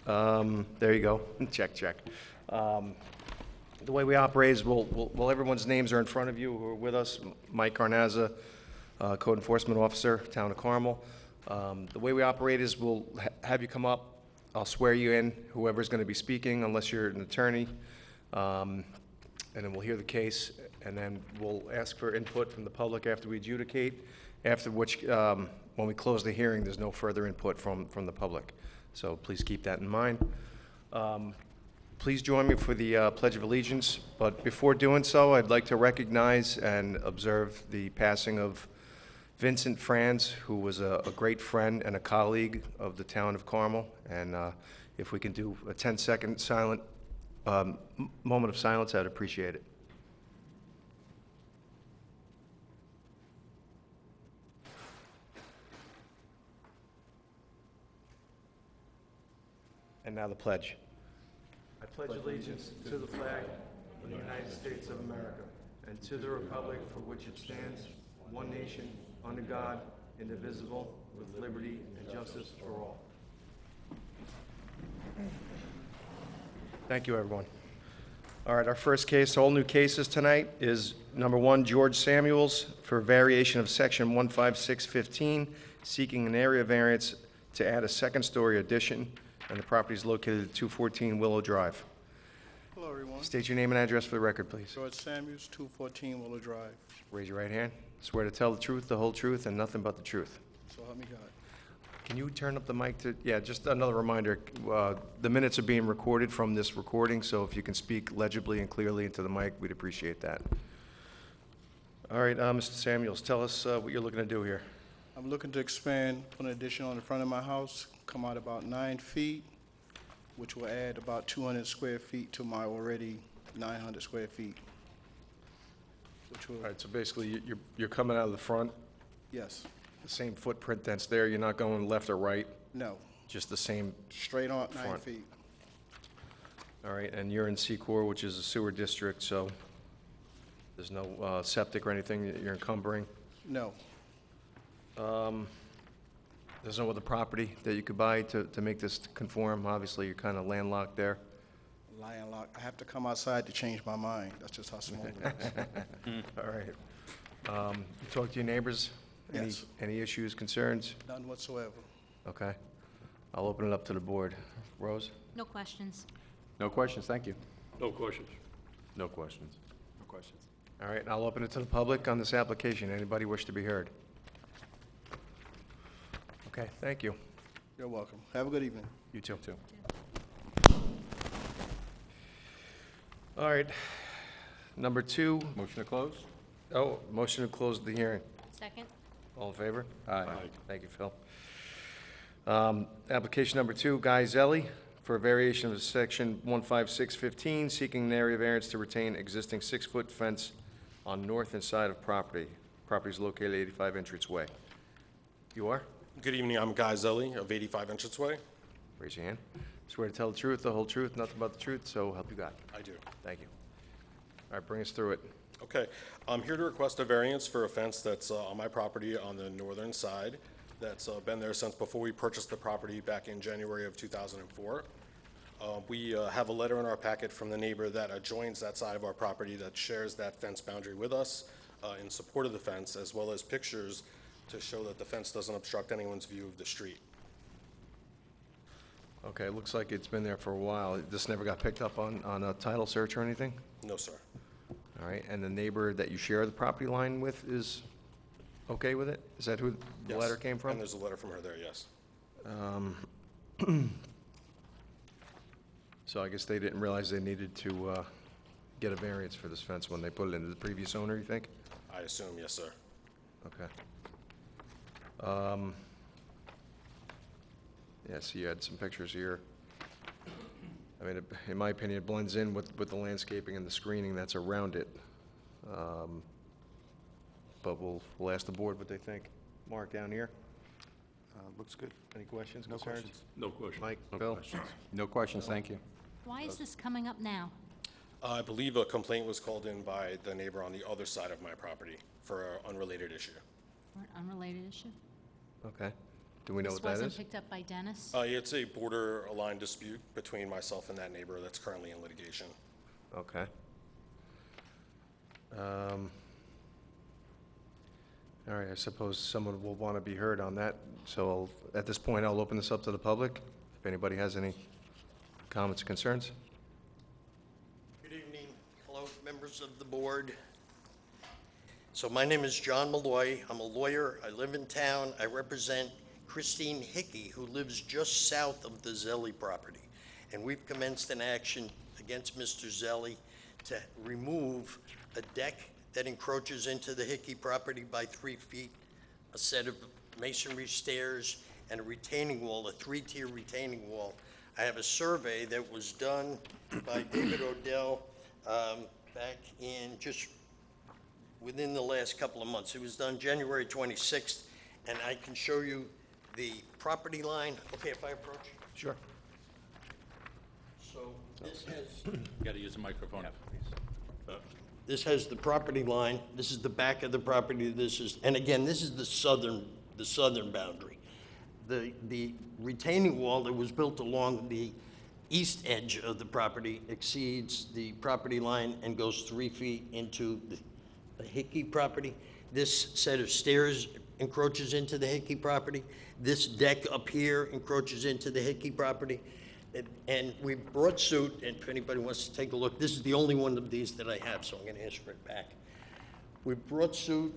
There you go. Check, check. The way we operate is everyone's names are in front of you who are with us. Mike Carnazza, Code Enforcement Officer, Town of Carmel. The way we operate is we'll have you come up. I'll swear you in, whoever's going to be speaking, unless you're an attorney. And then we'll hear the case, and then we'll ask for input from the public after we adjudicate, after which, when we close the hearing, there's no further input from the public. So please keep that in mind. Please join me for the Pledge of Allegiance. But before doing so, I'd like to recognize and observe the passing of Vincent Franz, who was a great friend and a colleague of the town of Carmel. And if we can do a 10-second silent moment of silence, I'd appreciate it. And now the pledge. I pledge allegiance to the flag of the United States of America and to the republic for which it stands, one nation, under God, indivisible, with liberty and justice for all. Thank you, everyone. All right, our first case, all new cases tonight, is number 1, George Samuels, for variation of section 15615, seeking an area variance to add a second-story addition, and the property is located at 214 Willow Drive. Hello, everyone. State your name and address for the record, please. George Samuels, 214 Willow Drive. Raise your right hand. Swear to tell the truth, the whole truth, and nothing but the truth. So help me God. Can you turn up the mic to, yeah, just another reminder, the minutes are being recorded from this recording, so if you can speak legibly and clearly into the mic, we'd appreciate that. All right, Mr. Samuels, tell us what you're looking to do here. I'm looking to expand, put an addition on the front of my house, come out about 9 feet, which will add about 200 square feet to my already 900 square feet. Which will, All right, so basically, you're coming out of the front, yes, the same footprint that's there, you're not going left or right, no, just the same, straight on 9 Front. feet. all right, and you're in Secor, which is a sewer district, so there's no septic or anything that you're encumbering? No, There's no other property that you could buy to make this conform? Obviously, you're kind of landlocked there. landlocked. I have to come outside to change my mind. That's just how small it is. All right. You talk to your neighbors? Yes. Any issues, concerns? None whatsoever. Okay. I'll open it up to the board. Rose? No questions. No questions, thank you. No questions. No questions. No questions. All right, and I'll open it to the public on this application. Anybody wish to be heard? Okay, thank you. You're welcome. Have a good evening. You too. All right. Number 2, Motion to close? motion to close the hearing. Second? All in favor? Aye. Thank you, Phil. Application number 2, Guy Zelli, for a variation of section 15615, seeking an area variance to retain existing 6-foot fence on north and side of property. Property is located at 85 Entrance Way. You are? Good evening, I'm Guy Zelli of 85 Entrance Way. Raise your hand. Swear to tell the truth, the whole truth, nothing but the truth, so help you God. I do. Thank you. All right, bring us through it. Okay, I'm here to request a variance for a fence that's on my property on the northern side that's been there since before we purchased the property back in January of 2004. We have a letter in our packet from the neighbor that adjoins that side of our property that shares that fence boundary with us in support of the fence, as well as pictures to show that the fence doesn't obstruct anyone's view of the street. Okay, it looks like it's been there for a while. This never got picked up on a title search or anything? No, sir. All right, and the neighbor that you share the property line with is okay with it? Is that who the Yes. letter came And from? there's a letter from her there, yes. So I guess they didn't realize they needed to get a variance for this fence when they put it into the previous owner, you think? I assume, yes, sir. Okay. Yeah, so you had some pictures here. I mean, in my opinion, it blends in with the landscaping and the screening that's around it. But we'll ask the board what they think. Mark, down here, Looks good. any questions, No concerns? questions. No question. Mike, No Phil? questions. No questions, thank you. Why is this coming up now? I believe a complaint was called in by the neighbor on the other side of my property for an unrelated issue. For an unrelated issue? Okay. Do we know what that This is? wasn't picked up by Dennis? It's a borderline dispute between myself and that neighbor that's currently in litigation. Okay. All right, I suppose someone will want to be heard on that, so at this point, I'll open this up to the public, if anybody has any comments or concerns. Good evening. Hello, members of the board. So my name is John Malloy. I'm a lawyer. I live in town. I represent Christine Hickey, who lives just south of the Zelli property. And we've commenced an action against Mr. Zelli to remove a deck that encroaches into the Hickey property by 3 feet, a set of masonry stairs, and a retaining wall, a 3-tier retaining wall. I have a survey that was done by David Odell back in just within the last couple of months. It was done January 26th, and I can show you the property line. Okay, if I approach? Sure. So this has, You got to use a microphone. this has the property line. This is the back of the property. This is, and again, this is the southern boundary. The retaining wall that was built along the east edge of the property exceeds the property line and goes 3 feet into the Hickey property. This set of stairs encroaches into the Hickey property. This deck up here encroaches into the Hickey property. And we brought suit, and if anybody wants to take a look, this is the only one of these that I have, so I'm going to ask for it back. We brought suit,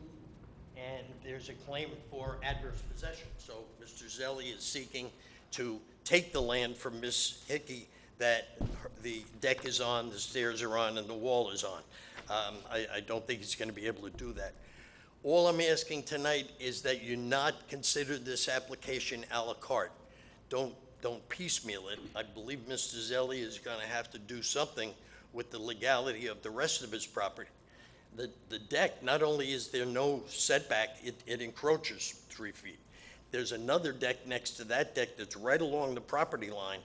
and there's a claim for adverse possession. So Mr. Zelli is seeking to take the land from Ms. Hickey that the deck is on, the stairs are on, and the wall is on. I don't think he's going to be able to do that. All I'm asking tonight is that you not consider this application a la carte. Don't piecemeal it. I believe Mr. Zelli is going to have to do something with the legality of the rest of his property. The deck, not only is there no setback, it encroaches 3 feet. There's another deck next to that deck that's right along the property line,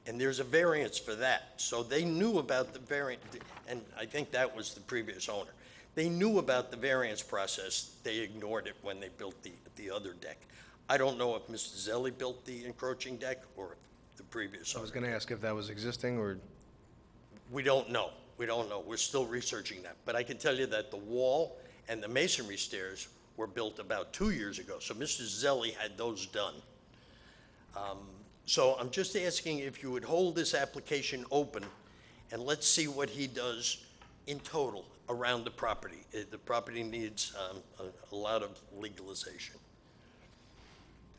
and there's a variance for that. So they knew about the variance, and I think that was the previous owner. They knew about the variance process. They ignored it when they built the other deck. I don't know if Mr. Zelli built the encroaching deck or if the previous I was owner. going to ask if that was existing, or, We don't know. We don't know. We're still researching that. But I can tell you that the wall and the masonry stairs were built about 2 years ago. So Mr. Zelli had those done. So I'm just asking if you would hold this application open, and let's see what he does in total around the property. The property needs a lot of legalization.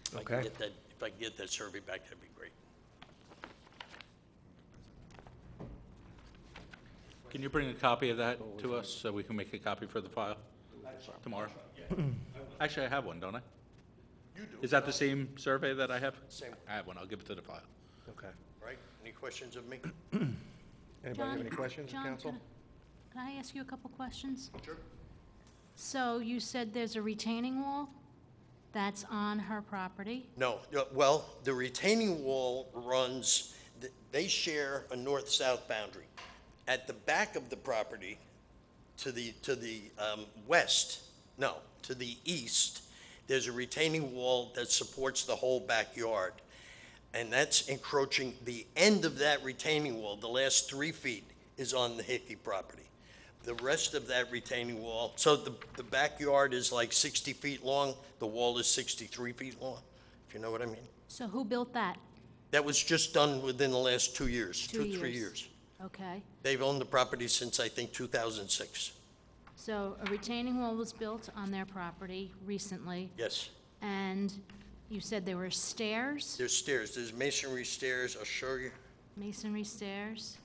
If I can Okay. get that- If I can get that survey back, that'd be great. Can you bring a copy of that to us so we can make a copy for the file tomorrow? Actually, I have one, don't I? You do. Is that the same survey that I have? Same one. I have one. I'll give it to the file. okay. Right? Any questions of me? Anybody have any John- questions, John, council? Can I ask you a couple questions? Sure. So you said there's a retaining wall that's on her property? No, well, the retaining wall runs, they share a north-south boundary. At the back of the property, to the west, no, to the east, there's a retaining wall that supports the whole backyard. And that's encroaching, the end of that retaining wall, the last 3 feet, is on the Hickey property. The rest of that retaining wall, so the backyard is like 60 feet long, the wall is 63 feet long, if you know what I mean. So who built that? That was just done within the last 2 years, 2 3 years. years. Okay. They've owned the property since, I think, 2006. So a retaining wall was built on their property recently, Yes. and you said there were stairs, There's stairs, there's masonry stairs, I'll show you. masonry stairs?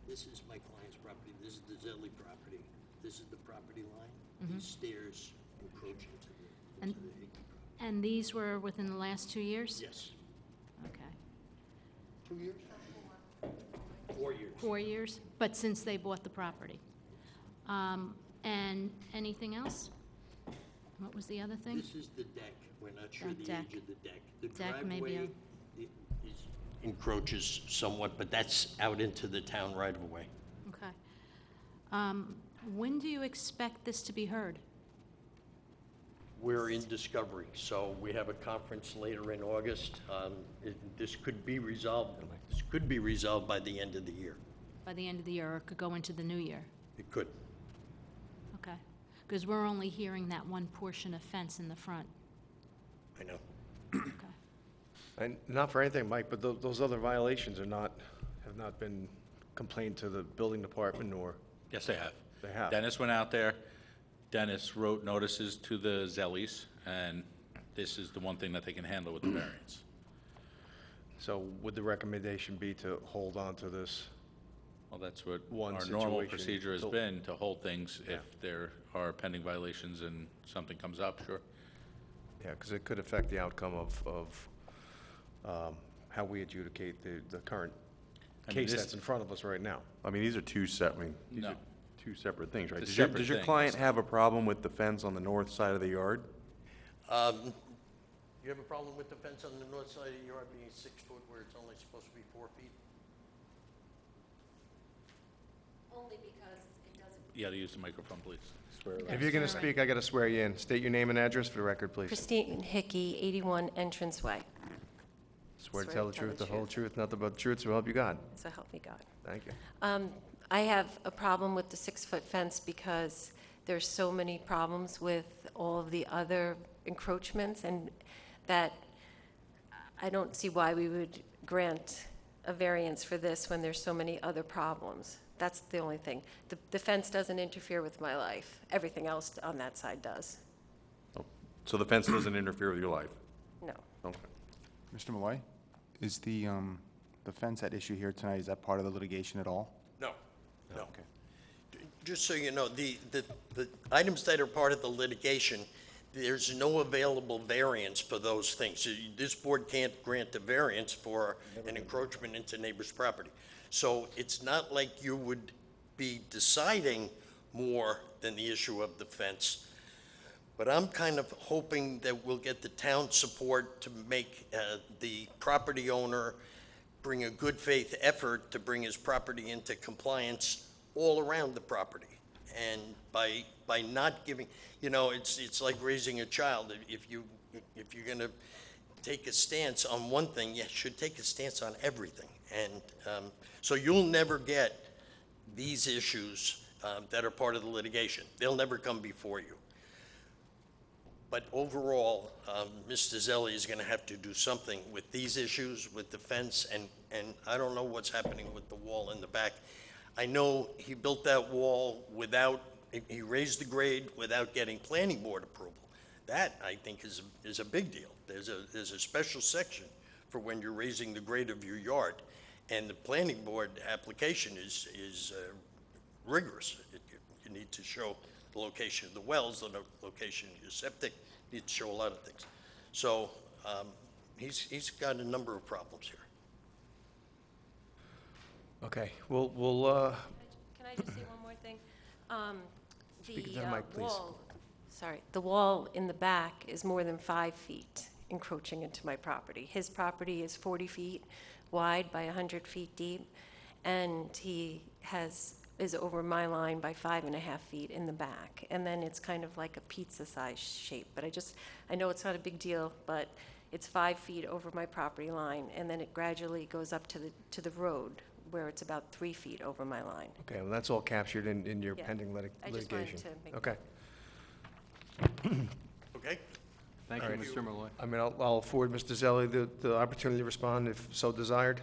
This is my client's property, this is the Zelli property, this is the property line. These stairs encroach into And- the Hickey property. And these were within the last 2 years? Yes. Okay. 2 years? 4 years. 4 years, but since they bought the property. And anything else? What was the other thing? This is the deck, we're not sure That the deck. age of the deck. The Deck may be driveway encroaches somewhat, but that's out into the town right of way. Okay. When do you expect this to be heard? We're in discovery, so we have a conference later in August. This could be resolved by the end of the year. By the end of the year, or it could go into the new year? It could. Okay. Because we're only hearing that one portion of fence in the front. I know. Okay. And not for anything, Mike, but those other violations have not been complained to the building department or, Yes, they have. They have. Dennis went out there. Dennis wrote notices to the Zellies, and this is the one thing that they can handle with the variance. so would the recommendation be to hold on to this? Well, that's what One our normal situation procedure has till- been, to hold things if there are pending violations and something comes up, sure. Yeah, because it could affect the outcome of how we adjudicate the current I mean, case this- that's in front of us right now. I mean, these are two separate No. things, right? It's Does a your, separate does your thing. client have a problem with the fence on the north side of the yard? You have a problem with the fence on the north side of the yard being 6 foot where it's only supposed to be 4 feet? Only because it doesn't. You gotta use the microphone, please. If you're going to speak, I got to swear you in. State your name and address for the record, please. Christine Hickey, 81 Entrance Way. Swear to tell the truth, the whole truth, nothing but the truth, so help you God. So help me God. Thank you. I have a problem with the 6-foot fence because there's so many problems with all of the other encroachments, and that I don't see why we would grant a variance for this when there's so many other problems. That's the only thing. The fence doesn't interfere with my life. Everything else on that side does. So the fence doesn't interfere with your life? No. Okay. Mr. Malloy, is the fence at issue here tonight, is that part of the litigation at all? No, no. Okay. Just so you know, the items that are part of the litigation, there's no available variance for those things. This board can't grant a variance for an encroachment into neighbor's property. So it's not like you would be deciding more than the issue of the fence. But I'm kind of hoping that we'll get the town support to make the property owner bring a good faith effort to bring his property into compliance all around the property. And by not giving, you know, it's like raising a child. If you're gonna take a stance on one thing, you should take a stance on everything. And so you'll never get these issues that are part of the litigation. They'll never come before you. But overall, Mr. Zelli is going to have to do something with these issues, with the fence, and I don't know what's happening with the wall in the back. I know he built that wall without, he raised the grade without getting planning board approval. That, I think, is a big deal. There's a special section for when you're raising the grade of your yard, and the planning board application is rigorous. You need to show the location of the wells, the location of your septic, you need to show a lot of things. So he's got a number of problems here. Okay, we'll, Can I just say one more thing? Speak into the mic, please. The wall in the back is more than 5 feet encroaching into my property. His property is 40 feet wide by 100 feet deep, and he is over my line by 5.5 feet in the back. And then it's kind of like a pizza-sized shape. But I know it's not a big deal, but it's 5 feet over my property line, and then it gradually goes up to the road, where it's about 3 feet over my line. okay, well, that's all captured in your Yeah. pending I just wanted litigation. to make Okay. Okay? Thank you, Mr. Malloy. I mean, I'll afford Mr. Zelli the opportunity to respond if so desired.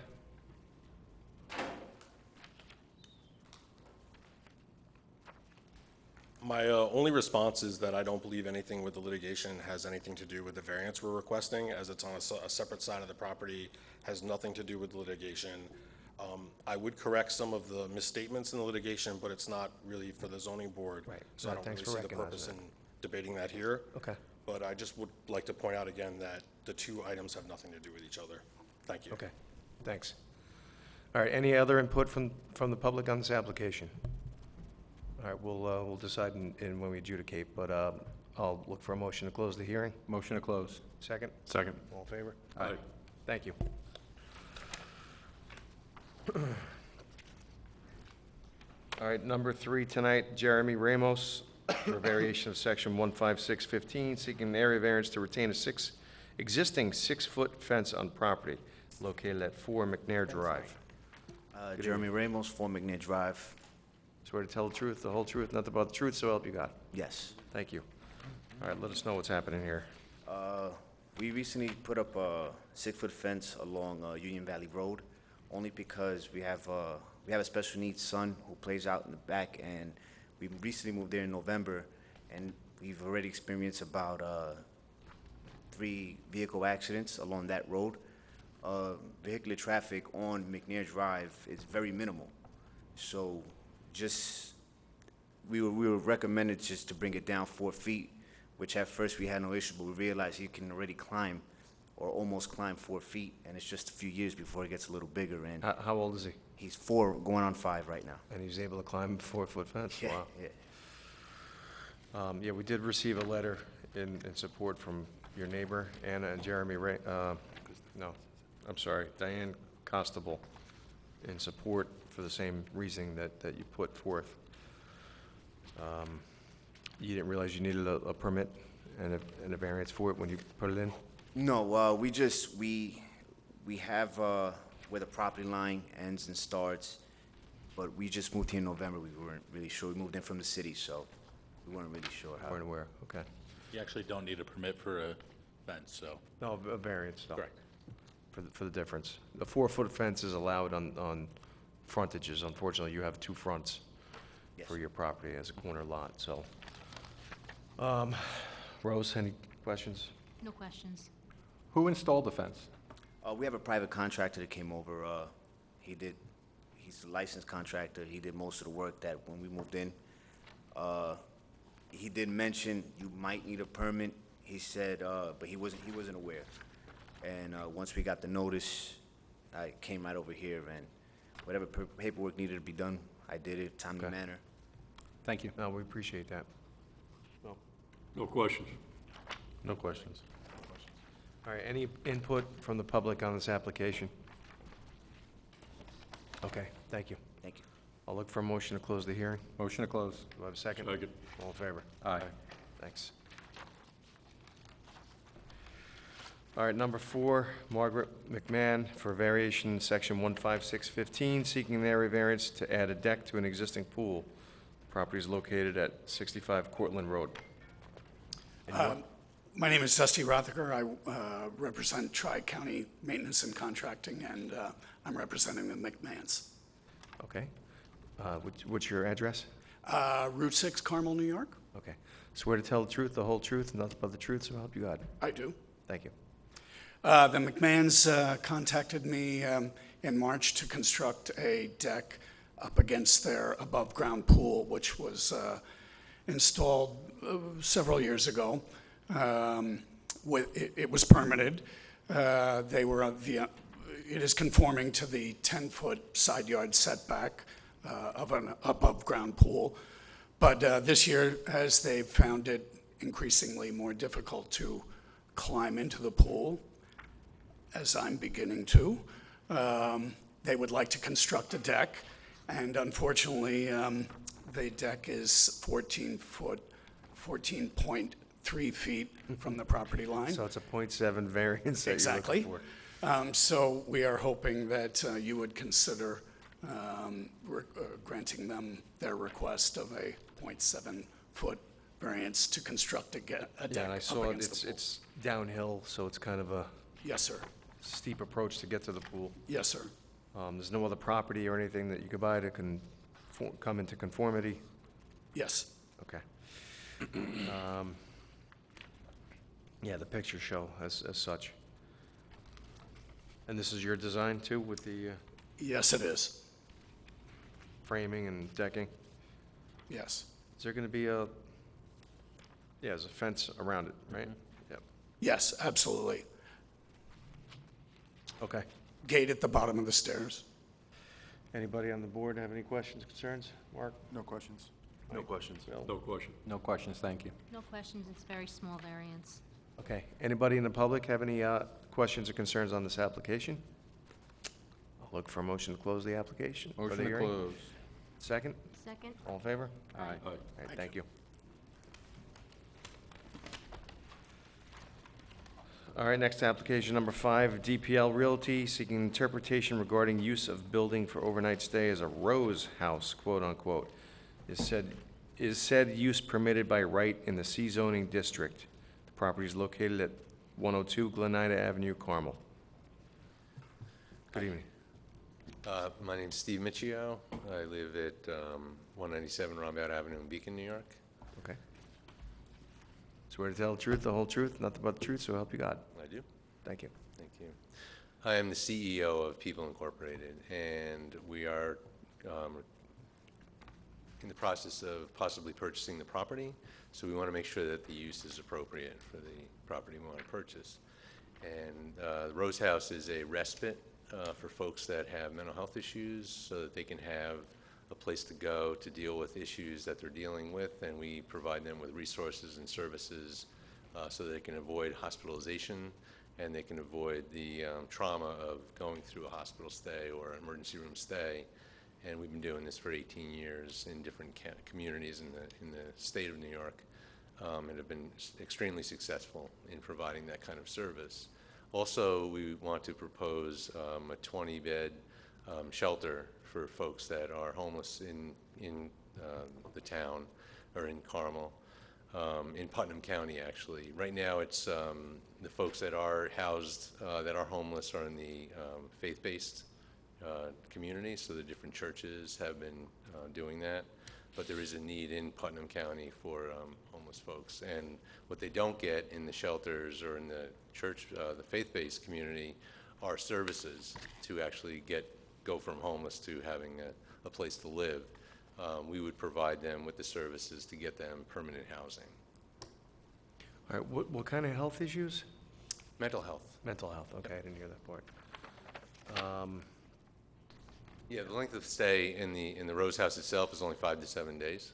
My only response is that I don't believe anything with the litigation has anything to do with the variance we're requesting, as it's on a separate side of the property, has nothing to do with litigation. I would correct some of the misstatements in the litigation, but it's not really for the zoning board. Right. So I No, don't thanks really for see the purpose in recognizing debating that here. Okay. But I just would like to point out again that the two items have nothing to do with each other. Thank you. Okay, thanks. All right, any other input from the public on this application? All right, we'll decide when we adjudicate, but I'll look for a motion to close the hearing. Motion to close. Second? Second. All in favor? Aye. Thank you. All right, number 3 tonight, Jeremy Ramos, for a variation of section 15615, seeking an area variance to retain a existing 6-foot fence on property located at 4 McNair Drive. Jeremy Ramos, 4 McNair Drive. Swear to tell the truth, the whole truth, nothing but the truth, so help you God. Yes. Thank you. All right, let us know what's happening here. We recently put up a 6-foot fence along Union Valley Road, only because we have a special needs son who plays out in the back, and we recently moved there in November, and we've already experienced about 3 vehicle accidents along that road. Vehicular traffic on McNair Drive is very minimal, so we were recommended just to bring it down 4 feet, which at first we had no issue, but we realized you can already climb or almost climb 4 feet, and it's just a few years before it gets a little bigger. And How old is he? he's 4, going on 5 right now. And he's able to climb a 4-foot fence? Yeah, Wow. yeah. Yeah, we did receive a letter in support from your neighbor, Anna and Jeremy Diane Costable, in support for the same reasoning that you put forth. You didn't realize you needed a permit and a variance for it when you put it in? No, we have where the property line ends and starts, but we just moved here in November. We weren't really sure. We moved in from the city, so we weren't really sure how. Weren't aware, okay. You actually don't need a permit for a fence, so. No, a variance, no. Correct. For the difference. The 4-foot fence is allowed on frontages. Unfortunately, you have 2 fronts Yes. for your property as a corner lot, so. Rose, any questions? No questions. Who installed the fence? We have a private contractor that came over. He's a licensed contractor. He did most of the work that when we moved in. He did mention you might need a permit. He said, but he wasn't aware. And once we got the notice, I came right over here, and whatever paperwork needed to be done, I did it, timely Okay. manner. Thank you. No, we appreciate that. No questions. No questions. All right, any input from the public on this application? Okay, thank you. Thank you. I'll look for a motion to close the hearing. Motion to close. Do I have a second? Second. All in favor? Aye. Thanks. All right, number 4, Margaret McMahon for variation, section 15615, seeking an area variance to add a deck to an existing pool. Property is located at 65 Cortlandt Road. My name is Dusty Rothacker. I represent Tri-County Maintenance and Contracting, and I'm representing the McMahons. Okay. What's your address? Route 6, Carmel, New York. Okay. Swear to tell the truth, the whole truth, and nothing but the truth, so help you God. I do. Thank you. The McMahons contacted me in March to construct a deck up against their above-ground pool, which was installed several years ago. It was permitted. It is conforming to the 10-foot side yard setback of an above-ground pool. But this year, as they've found it increasingly more difficult to climb into the pool, as I'm beginning to, they would like to construct a deck. And unfortunately, the deck is 14.3 feet from the property line. So it's a .7 variance that you're Exactly. looking for. So we are hoping that you would consider granting them their request of a .7-foot variance to construct a deck Yeah, and I up saw against the pool. it's downhill, so it's kind of a Yes, sir. steep approach to get to the pool. Yes, sir. There's no other property or anything that you could buy to come into conformity? Yes. Okay. Yeah, the pictures show as such. And this is your design too, with the Yes, it is. framing and decking? Yes. Is there going to be there's a fence around it, right? Yep. Yes, absolutely. Okay. Gate at the bottom of the stairs. Anybody on the board have any questions, concerns? Mark? No questions. No questions. Bill? No question. No questions, thank you. No questions, it's very small variance. Okay. Anybody in the public have any questions or concerns on this application? I'll look for a motion to close the application. or the Motion to hearing. close. Second? Second? All in favor? Aye. All right, thank you. All right, next application number 5, DPL Realty, seeking interpretation regarding use of building for overnight stay as a Rose House, quote-unquote. Is said use permitted by right in the C zoning district? The property is located at 102 Glenida Avenue, Carmel. Good evening. My name's Steve Michio. I live at 197 Rombout Avenue in Beacon, New York. Okay. Swear to tell the truth, the whole truth, nothing but the truth, so help you God. I do. Thank you. Thank you. I am the CEO of People Incorporated, and we are in the process of possibly purchasing the property, so we want to make sure that the use is appropriate for the property we want to purchase. And the Rose House is a respite for folks that have mental health issues, so that they can have a place to go to deal with issues that they're dealing with, and we provide them with resources and services so they can avoid hospitalization and they can avoid the trauma of going through a hospital stay or emergency room stay. And we've been doing this for 18 years in different communities in the state of New York, and have been extremely successful in providing that kind of service. Also, we want to propose a 20-bed shelter for folks that are homeless in the town or in Carmel, in Putnam County, actually. Right now, it's the folks that are housed, that are homeless, are in the faith-based community, so the different churches have been doing that. But there is a need in Putnam County for homeless folks. And what they don't get in the shelters or in the church, the faith-based community, are services to actually go from homeless to having a place to live. We would provide them with the services to get them permanent housing. All right, what kind of health issues? Mental health. Mental health, okay, I didn't hear that part. Yeah, the length of stay in the Rose House itself is only 5 to 7 days,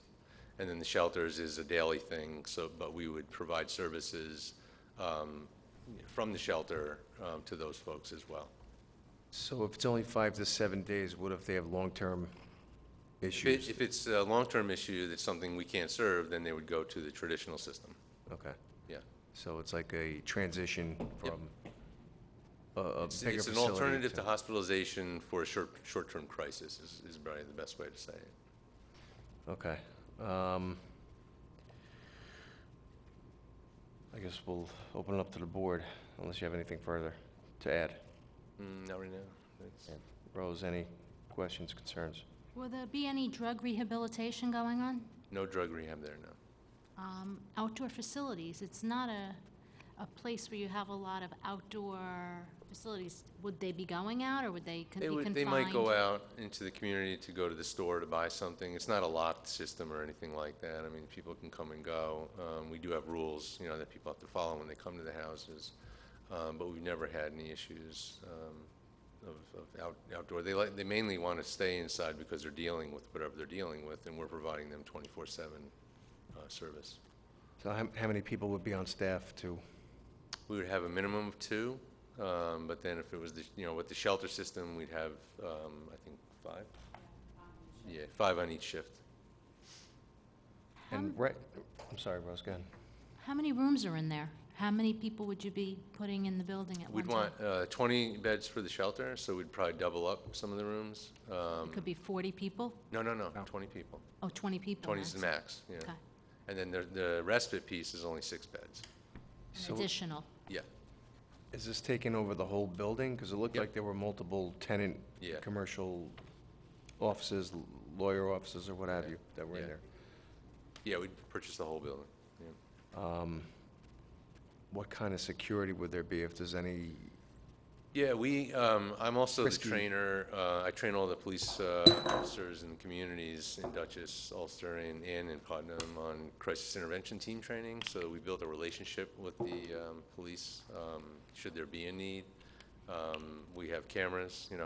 and then the shelters is a daily thing. So, but we would provide services from the shelter to those folks as well. So if it's only 5 to 7 days, what if they have long-term issues? If it's a long-term issue that's something we can't serve, then they would go to the traditional system. Okay, Yeah, so it's like a transition from a it's bigger an facility alternative to hospitalization for a short-term crisis. Is probably the best way to say it. Okay. I guess we'll open it up to the board, unless you have anything further to add. Not right now. It's- Rose, any questions, concerns? Will there be any drug rehabilitation going on? No drug rehab there, no. Outdoor facilities, it's not a place where you have a lot of outdoor facilities. Would they be going out, or would they be confined? They might go out into the community to go to the store to buy something. It's not a locked system or anything like that. I mean, people can come and go. We do have rules, that people have to follow when they come to the houses. But we've never had any issues of outdoor. They mainly want to stay inside because they're dealing with whatever they're dealing with, and we're providing them 24/7 service. So how many people would be on staff to? We would have a minimum of 2, but then if it was with the shelter system, we'd have I think 5. Yeah, 5 on each shift. And I'm sorry, Rose, go ahead. How many rooms are in there? How many people would you be putting in the building at one We'd time? want 20 beds for the shelter, so we'd probably double up some of the rooms. It could be 40 people? No, 20 people. Oh, 20 people. 20 is the max, yeah. Okay. And then the respite piece is only 6 beds. An additional. Yeah. Is this taking over the whole building? Because it looked Yep. like there were multiple tenant, Yeah. commercial offices, lawyer offices, or what have you, that were in Yeah. there. Yeah, we'd purchase the whole building, yeah. What kind of security would there be if there's any? Yeah, I'm also the Risky. trainer. I train all the police officers in the communities in Dutchess, Ulster, and in Putnam on crisis intervention team training. So we built a relationship with the police should there be a need. We have cameras, in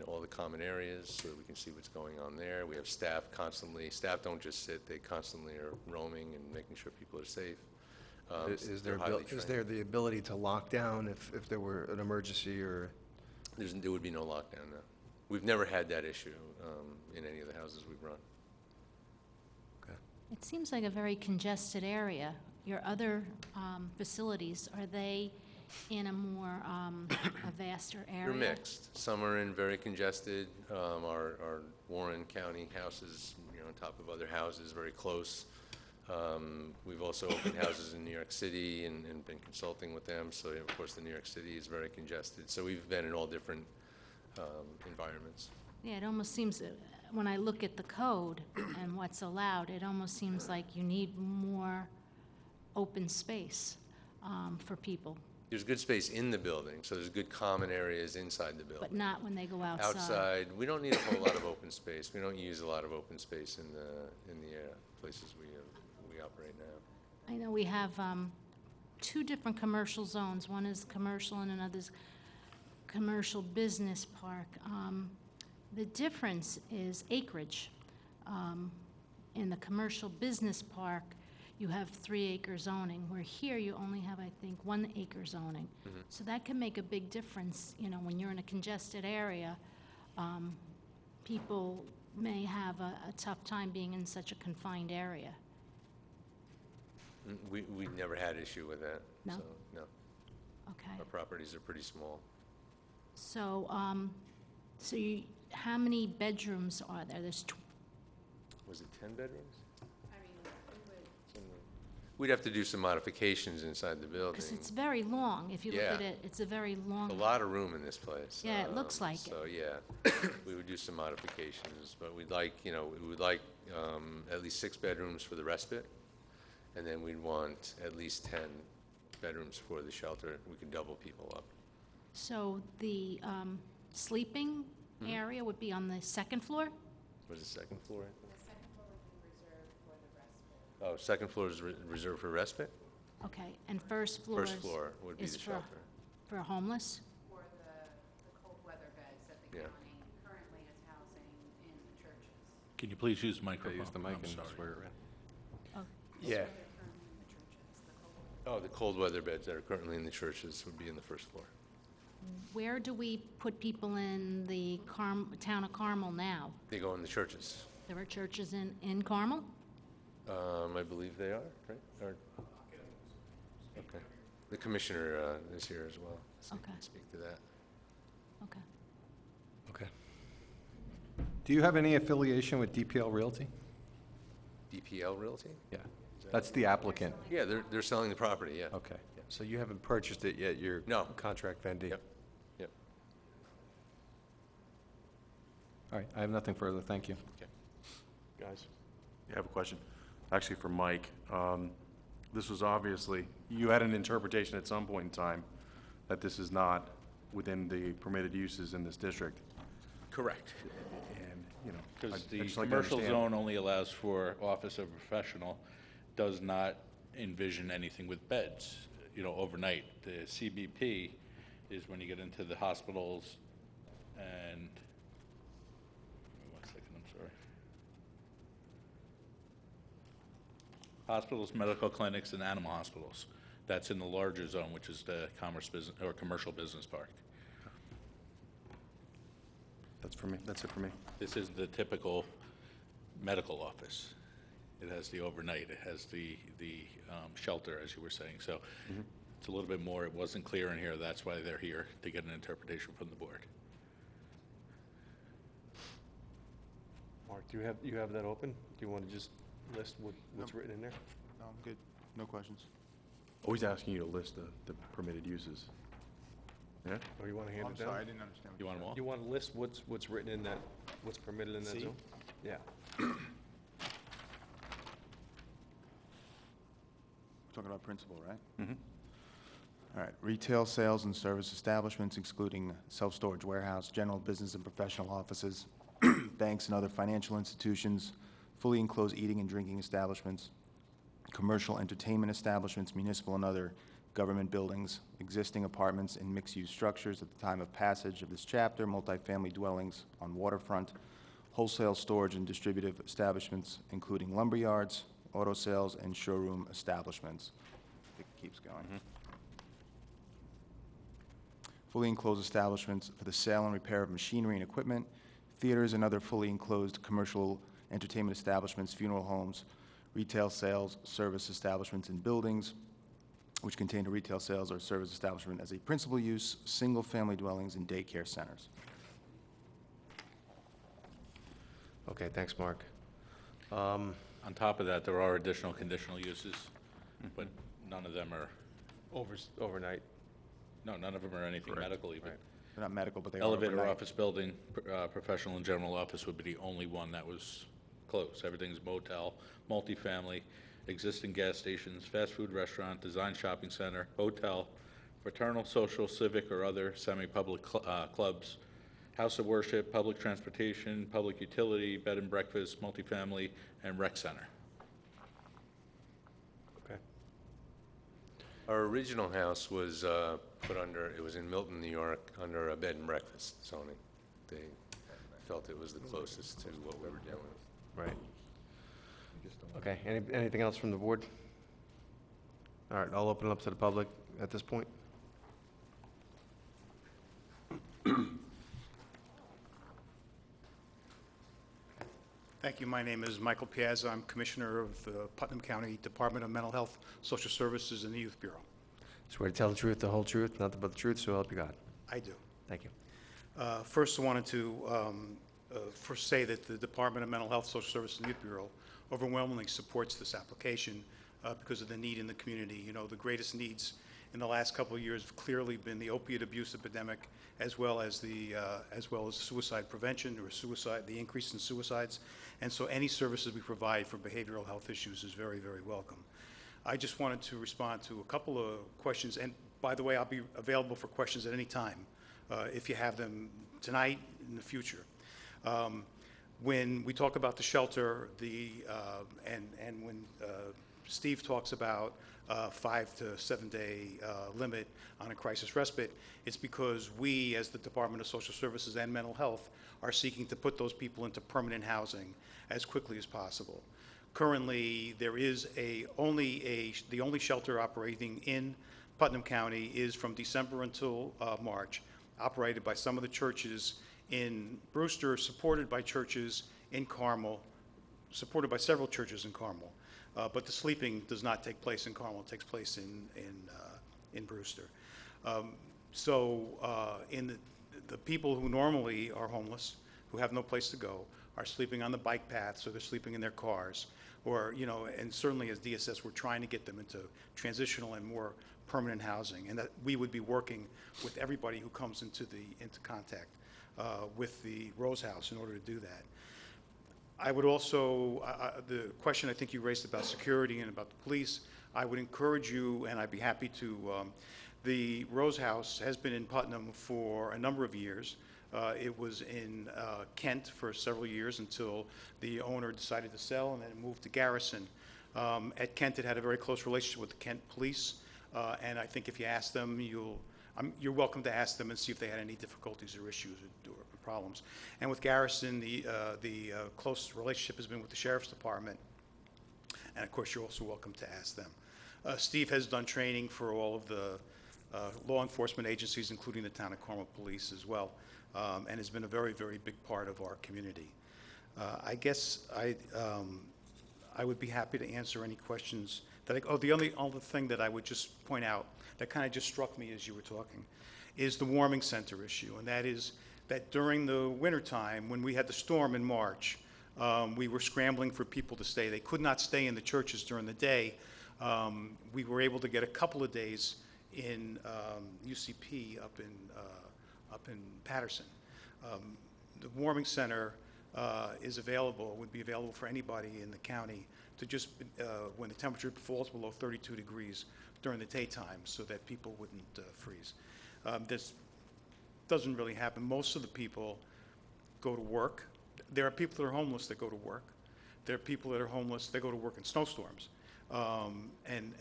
all the common areas so that we can see what's going on there. We have staff constantly. Staff don't just sit; they constantly are roaming and making sure people are safe. Is they're there highly is trained. there the ability to lock down if there were an emergency or? There would be no lockdown, no. We've never had that issue in any of the houses we've run. It seems like a very congested area. Your other facilities, are they in a more, a vaster area? They're mixed. Some are in very congested. Our Warren County houses, on top of other houses, very close. We've also opened houses in New York City and been consulting with them. So, of course, the New York City is very congested. So we've been in all different environments. Yeah, it almost seems, when I look at the code and what's allowed, it almost seems like you need more open space for people, There's good space in the building, so there's good common areas inside the building. but not when they go outside. Outside, we don't need a whole lot of open space. We don't use a lot of open space in the places we operate now. I know we have two different commercial zones. One is commercial and another's commercial business park. The difference is acreage. In the commercial business park, you have 3-acre zoning, where here you only have, I think, 1-acre zoning. So that can make a big difference, when you're in a congested area. People may have a tough time being in such a confined area. We never had issue with that. No? So, no. Okay. Our properties are pretty small. So, how many bedrooms are there? Was it 10 bedrooms? We'd have to do some modifications inside the building. Because it's very long. If you look at Yeah. it, it's a very long. A lot of room in this place. Yeah, it looks like it. So, yeah, we would do some modifications, but we would like at least 6 bedrooms for the respite, and then we'd want at least 10 bedrooms for the shelter. We could double people up. So the sleeping area would be on the second floor? Was it second floor? The second floor would be reserved for the respite. Oh, second floor is reserved for respite? Okay, and first floor First floor would be is the for- shelter. For homeless? For the cold weather beds that the Yeah. county currently is housing in the churches. Can you please use the microphone? Use the mic I'm and sorry. swear it in. Oh, Yeah. They're currently in the churches, the cold. Oh, the cold weather beds that are currently in the churches would be in the first floor. Where do we put people in the town of Carmel now? They go in the churches. There are churches in Carmel? I believe they are, right? Okay. The commissioner is here as well, so he Okay. can speak to that. Okay. Okay. Do you have any affiliation with DPL Realty? DPL Realty? Yeah, that's the applicant. Yeah, they're selling the property, yeah. Okay. So you haven't purchased it yet, you're No. contract vendee? Yep, yep. All right, I have nothing further, thank you. Guys, I have a question, actually for Mike. This was obviously, you had an interpretation at some point in time that this is not within the permitted uses in this district. Correct. And, Because I'd the just like to commercial understand. zone only allows for office of professional, does not envision anything with beds, overnight. The CBP is when you get into the hospitals and, give me 1 second, I'm sorry. Hospitals, medical clinics, and animal hospitals. That's in the larger zone, which is the commercial business park. That's for me, that's it for me. This is the typical medical office. It has the overnight, it has the shelter, as you were saying. So it's a little bit more, it wasn't clear in here, that's why they're here, to get an interpretation from the board. Mark, do you have that open? Do you want to just list what's written in there? No, I'm good. No questions. Always asking you to list the permitted uses. Yeah? Or you want to hand I'm it down? sorry, I didn't understand. You want them all? You want to list what's written in that, what's permitted in that C? zone? Yeah. Talking about principal, right? Mm-hmm. All right, retail sales and service establishments excluding self-storage warehouse, general business and professional offices, banks and other financial institutions, fully enclosed eating and drinking establishments, commercial entertainment establishments, municipal and other government buildings, existing apartments in mixed-use structures at the time of passage of this chapter, multifamily dwellings on waterfront, wholesale storage and distributive establishments, including lumber yards, auto sales, and showroom establishments. It keeps going. fully enclosed establishments for the sale and repair of machinery and equipment, theaters and other fully enclosed commercial entertainment establishments, funeral homes, retail sales, service establishments and buildings, which contain a retail sales or service establishment as a principal use, single-family dwellings, and daycare centers. Okay, thanks, Mark. On top of that, there are additional conditional uses, but none of them are, Overnight. no, none of them are anything medical even. They're not medical, but they are Elevator overnight. office building, professional and general office would be the only one that was closed. Everything's motel, multifamily, existing gas stations, fast food restaurant, design shopping center, hotel, fraternal, social, civic, or other semi-public clubs, house of worship, public transportation, public utility, bed and breakfast, multifamily, and rec center. Okay. Our original house was put under, it was in Milton, New York, under a bed and breakfast zoning. They felt it was the closest to what we were dealing with. Right. Okay, anything else from the board? All right, I'll open it up to the public at this point. Thank you. My name is Michael Piazza. I'm Commissioner of the Putnam County Department of Mental Health, Social Services, and the Youth Bureau. Swear to tell the truth, the whole truth, nothing but the truth, so help you God. I do. Thank you. First, I wanted to first say that the Department of Mental Health, Social Services, and Youth Bureau overwhelmingly supports this application because of the need in the community. You know, the greatest needs in the last couple of years have clearly been the opiate abuse epidemic, as well as suicide prevention or the increase in suicides. And so any services we provide for behavioral health issues is very, very welcome. I just wanted to respond to a couple of questions. And by the way, I'll be available for questions at any time if you have them tonight, in the future. When we talk about the shelter, and when Steve talks about 5 to 7 day limit on a crisis respite, it's because we, as the Department of Social Services and Mental Health, are seeking to put those people into permanent housing as quickly as possible. Currently, there is the only shelter operating in Putnam County is from December until March, operated by some of the churches in Brewster, supported by churches in Carmel, supported by several churches in Carmel. But the sleeping does not take place in Carmel, it takes place in Brewster. The people who normally are homeless, who have no place to go, are sleeping on the bike paths, or they're sleeping in their cars, or, you know, and certainly as DSS, we're trying to get them into transitional and more permanent housing, and that we would be working with everybody who comes into contact with the Rose House in order to do that. I would also, the question I think you raised about security and about the police, I would encourage you, and I'd be happy to, the Rose House has been in Putnam for a number of years. It was in Kent for several years until the owner decided to sell, and then it moved to Garrison. At Kent, it had a very close relationship with the Kent police, and I think if you ask them, you're welcome to ask them and see if they had any difficulties or issues or problems. And with Garrison, the close relationship has been with the Sheriff's Department, and of course, you're also welcome to ask them. Steve has done training for all of the law enforcement agencies, including the Town of Carmel Police as well, and has been a very, very big part of our community. I guess I would be happy to answer any questions that the only thing that I would just point out that kind of just struck me as you were talking is the warming center issue, and that is that during the wintertime, when we had the storm in March, we were scrambling for people to stay. They could not stay in the churches during the day. We were able to get a couple of days in UCP up in Patterson. The warming center is available, would be available for anybody in the county to just, when the temperature falls below 32 degrees during the daytime, so that people wouldn't freeze. This doesn't really happen. Most of the people go to work. There are people that are homeless that go to work. There are people that are homeless that go to work in snowstorms. And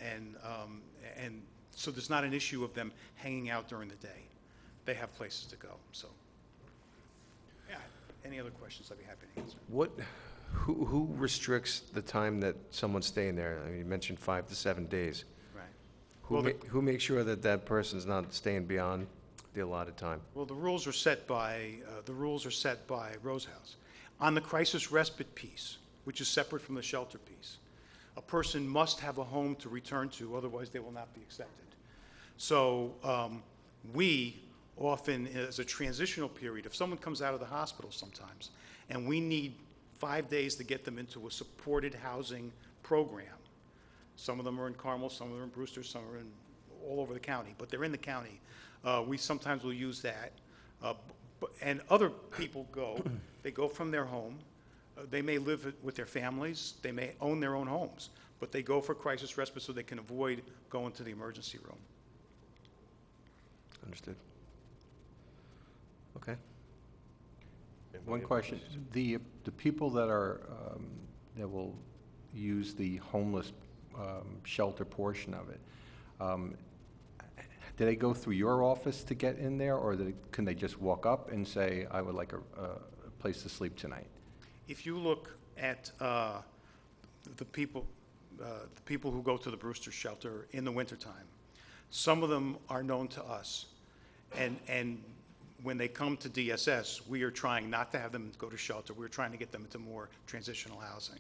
so there's not an issue of them hanging out during the day. They have places to go, so. Yeah, any other questions, I'd be happy to answer. Who restricts the time that someone's staying there? I mean, you mentioned 5 to 7 days. Right. Who makes sure that that person's not staying beyond? the allotted time? Well, the rules are set by Rose House. On the crisis respite piece, which is separate from the shelter piece, a person must have a home to return to, otherwise they will not be accepted. So we often, as a transitional period, if someone comes out of the hospital sometimes, and we need 5 days to get them into a supported housing program. Some of them are in Carmel, some of them are in Brewster, some are in all over the county, but they're in the county. We sometimes will use that. And other people go, they go from their home. They may live with their families, they may own their own homes, but they go for crisis respite so they can avoid going to the emergency room. Understood. Okay. One question, the people that are, that will use the homeless shelter portion of it, do they go through your office to get in there, or can they just walk up and say, I would like a place to sleep tonight? If you look at the people who go to the Brewster shelter in the wintertime, some of them are known to us. And when they come to DSS, we are trying not to have them go to shelter. We're trying to get them into more transitional housing.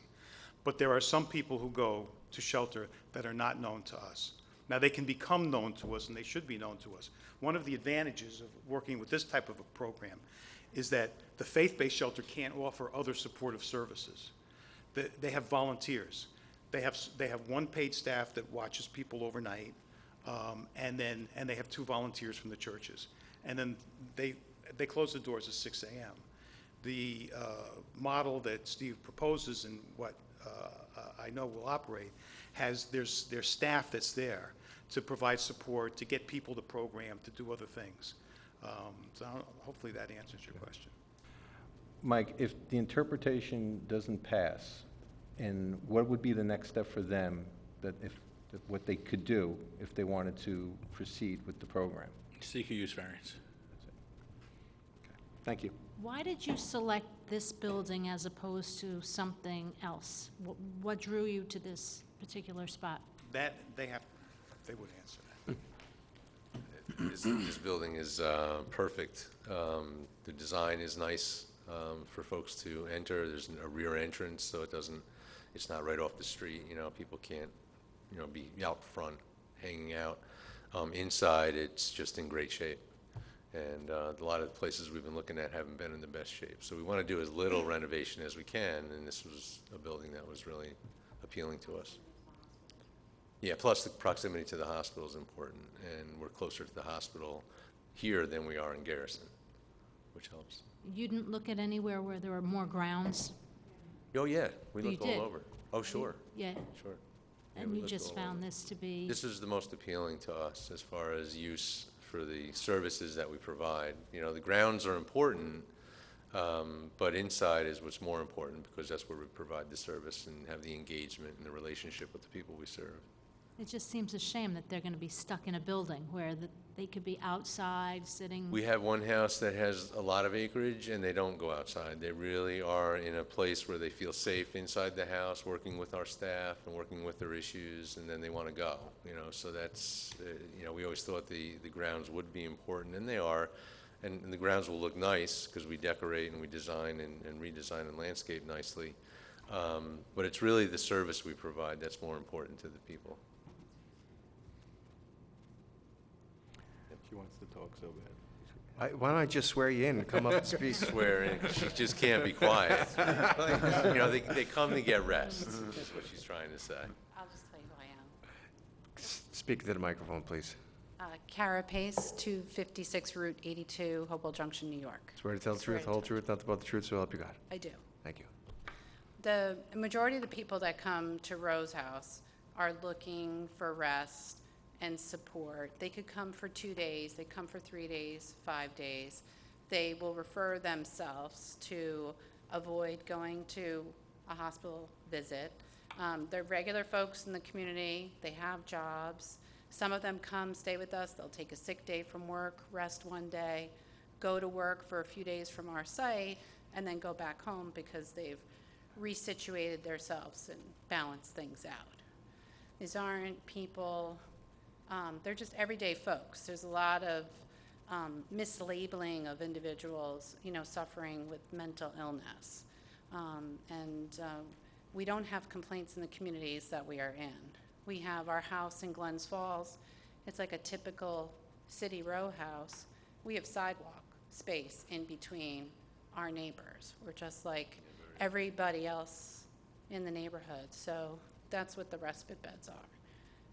But there are some people who go to shelter that are not known to us. Now, they can become known to us, and they should be known to us. One of the advantages of working with this type of a program is that the faith-based shelter can't offer other supportive services. They have volunteers. They have one paid staff that watches people overnight, and they have 2 volunteers from the churches. And then they close the doors at 6 a.m. The model that Steve proposes and what I know will operate there's staff that's there to provide support, to get people to program, to do other things. So hopefully that answers your question. Mike, if the interpretation doesn't pass, and what would be the next step for them, what they could do if they wanted to proceed with the program? Seek a use variance. Thank you. Why did you select this building as opposed to something else? What drew you to this particular spot? That they would answer that. This building is perfect. The design is nice for folks to enter. There's a rear entrance, so it's not right off the street. You know, people can't, be out front hanging out. Inside, it's just in great shape. And a lot of the places we've been looking at haven't been in the best shape. So we want to do as little renovation as we can, and this was a building that was really appealing to us. Yeah, plus the proximity to the hospital is important, and we're closer to the hospital here than we are in Garrison, which helps. You didn't look at anywhere where there were more grounds? Oh, yeah, we You looked did? all over. Oh, sure. Yeah. Sure. Yeah, And we you looked just all found over. this to be? This is the most appealing to us as far as use for the services that we provide. The grounds are important, but inside is what's more important, because that's where we provide the service and have the engagement and the relationship with the people we serve. It just seems a shame that they're going to be stuck in a building where they could be outside, sitting. We have one house that has a lot of acreage, and they don't go outside. They really are in a place where they feel safe inside the house, working with our staff and working with their issues, and then they want to go. So that's, we always thought the grounds would be important, and they are. And the grounds will look nice because we decorate and we design and redesign and landscape nicely. But it's really the service we provide that's more important to the people. She wants to talk so bad. Why don't I just swear you in and come up and speak? Swear in, 'cause she just can't be quiet. They come to get rest, is what she's trying to say. I'll just tell you who I am. Speak to the microphone, please. Kara Pace, 256 Route 82, Hopewell Junction, New York. Swear to tell the Swear truth, to the whole tell truth, nothing but the truth, so help you God. I do. Thank you. The majority of the people that come to Rose House are looking for rest and support. They could come for 2 days, they come for 3 days, 5 days. They will refer themselves to avoid going to a hospital visit. They're regular folks in the community, they have jobs. Some of them come, stay with us, they'll take a sick day from work, rest 1 day, go to work for a few days from our site, and then go back home because they've resituated themselves and balanced things out. These aren't people, they're just everyday folks. There's a lot of mislabeling of individuals, suffering with mental illness. We don't have complaints in the communities that we are in. We have our house in Glens Falls. It's like a typical city row house. We have sidewalk space in between our neighbors. We're just like everybody else in the neighborhood. So that's what the respite beds are.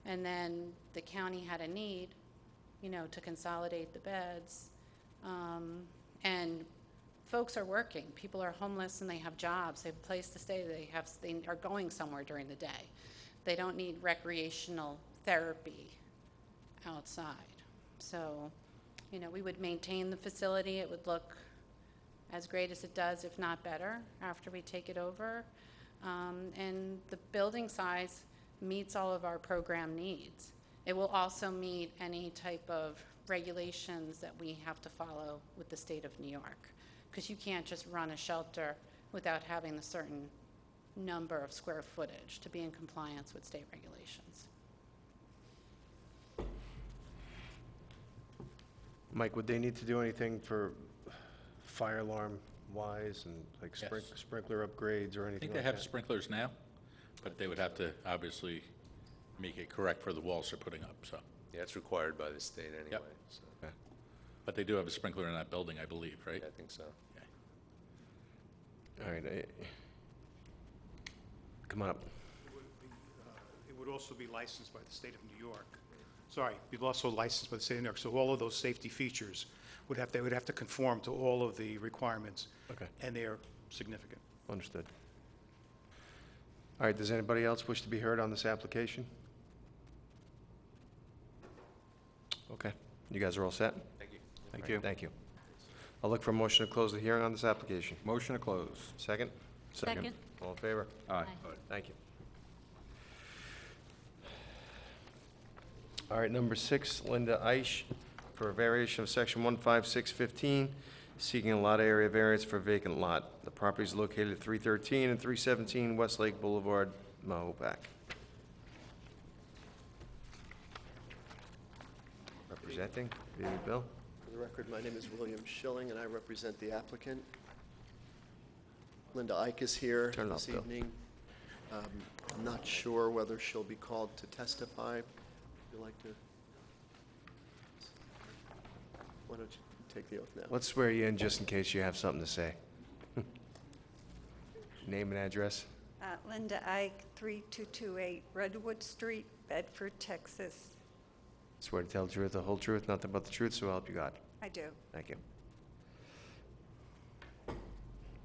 And then the county had a need, to consolidate the beds. And folks are working. People are homeless and they have jobs. They have a place to stay. They are going somewhere during the day. They don't need recreational therapy outside. So, we would maintain the facility. It would look as great as it does, if not better, after we take it over. And the building size meets all of our program needs. It will also meet any type of regulations that we have to follow with the state of New York, because you can't just run a shelter without having a certain number of square footage to be in compliance with state regulations. Mike, would they need to do anything for fire alarm wise and like Yes. sprinkler upgrades or I anything think like they have that? sprinklers now, but they would have to obviously make it correct for the walls they're putting up, so. Yeah, it's required by the state anyway, Yep. so, But they do have a sprinkler in that building, I believe, right? yeah, I think so. All right. Come on up. It would also be licensed by the state of New York. Sorry, it'd be also licensed by the state of New York. So all of those safety features they would have to conform to all of the requirements. Okay. And they are significant. Understood. All right, does anybody else wish to be heard on this application? Okay, you guys are all set? Thank you. Thank you. Thank you. I'll look for a motion to close the hearing on this application. Motion to close. Second? Second. All in favor? Aye. Thank you. All right, number 6, Linda Eisch, for a variation of section 15615, seeking a lot area variance for a vacant lot. The property is located at 313 and 317 Westlake Boulevard, Mahopac. Representing, Bill? For the record, my name is William Schilling, and I represent the applicant. Linda Ike is here Turn it this up, Bill. evening. I'm not sure whether she'll be called to testify. Would you like to? Why don't you take the oath now? Let's swear you in just in case you have something to say. Name and address? Linda Ike, 3228 Redwood Street, Bedford, Texas. Swear to tell the truth, the whole truth, nothing but the truth, so help you God. I do. Thank you.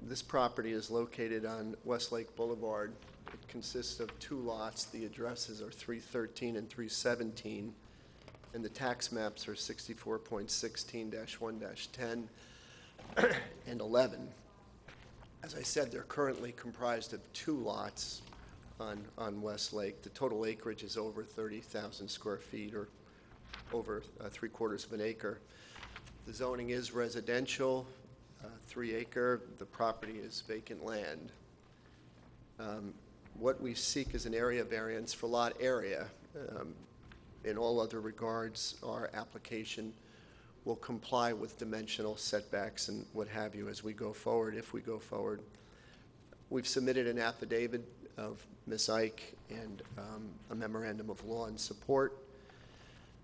This property is located on Westlake Boulevard. It consists of 2 lots. The addresses are 313 and 317, and the tax maps are 64.16-1-10 and 11. As I said, they're currently comprised of 2 lots on Westlake. The total acreage is over 30,000 square feet, or over 3/4 of an acre. The zoning is residential, 3 acre. The property is vacant land. What we seek is an area variance for lot area. In all other regards, our application will comply with dimensional setbacks and what have you as we go forward, if we go forward. We've submitted an affidavit of Ms. Ike and a memorandum of law in support.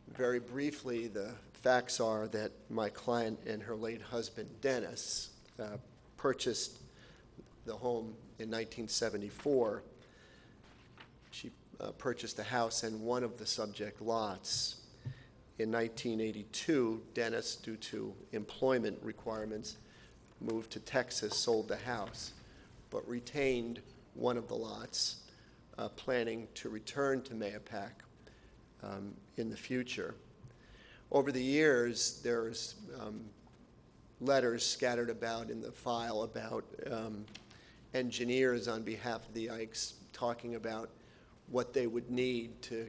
Very briefly, the facts are that my client and her late husband, Dennis, purchased the home in 1974. She purchased a house and one of the subject lots. In 1982, Dennis, due to employment requirements, moved to Texas, sold the house, but retained one of the lots, planning to return to Mahopac in the future. Over the years, there's letters scattered about in the file about engineers on behalf of the Ikes talking about what they would need to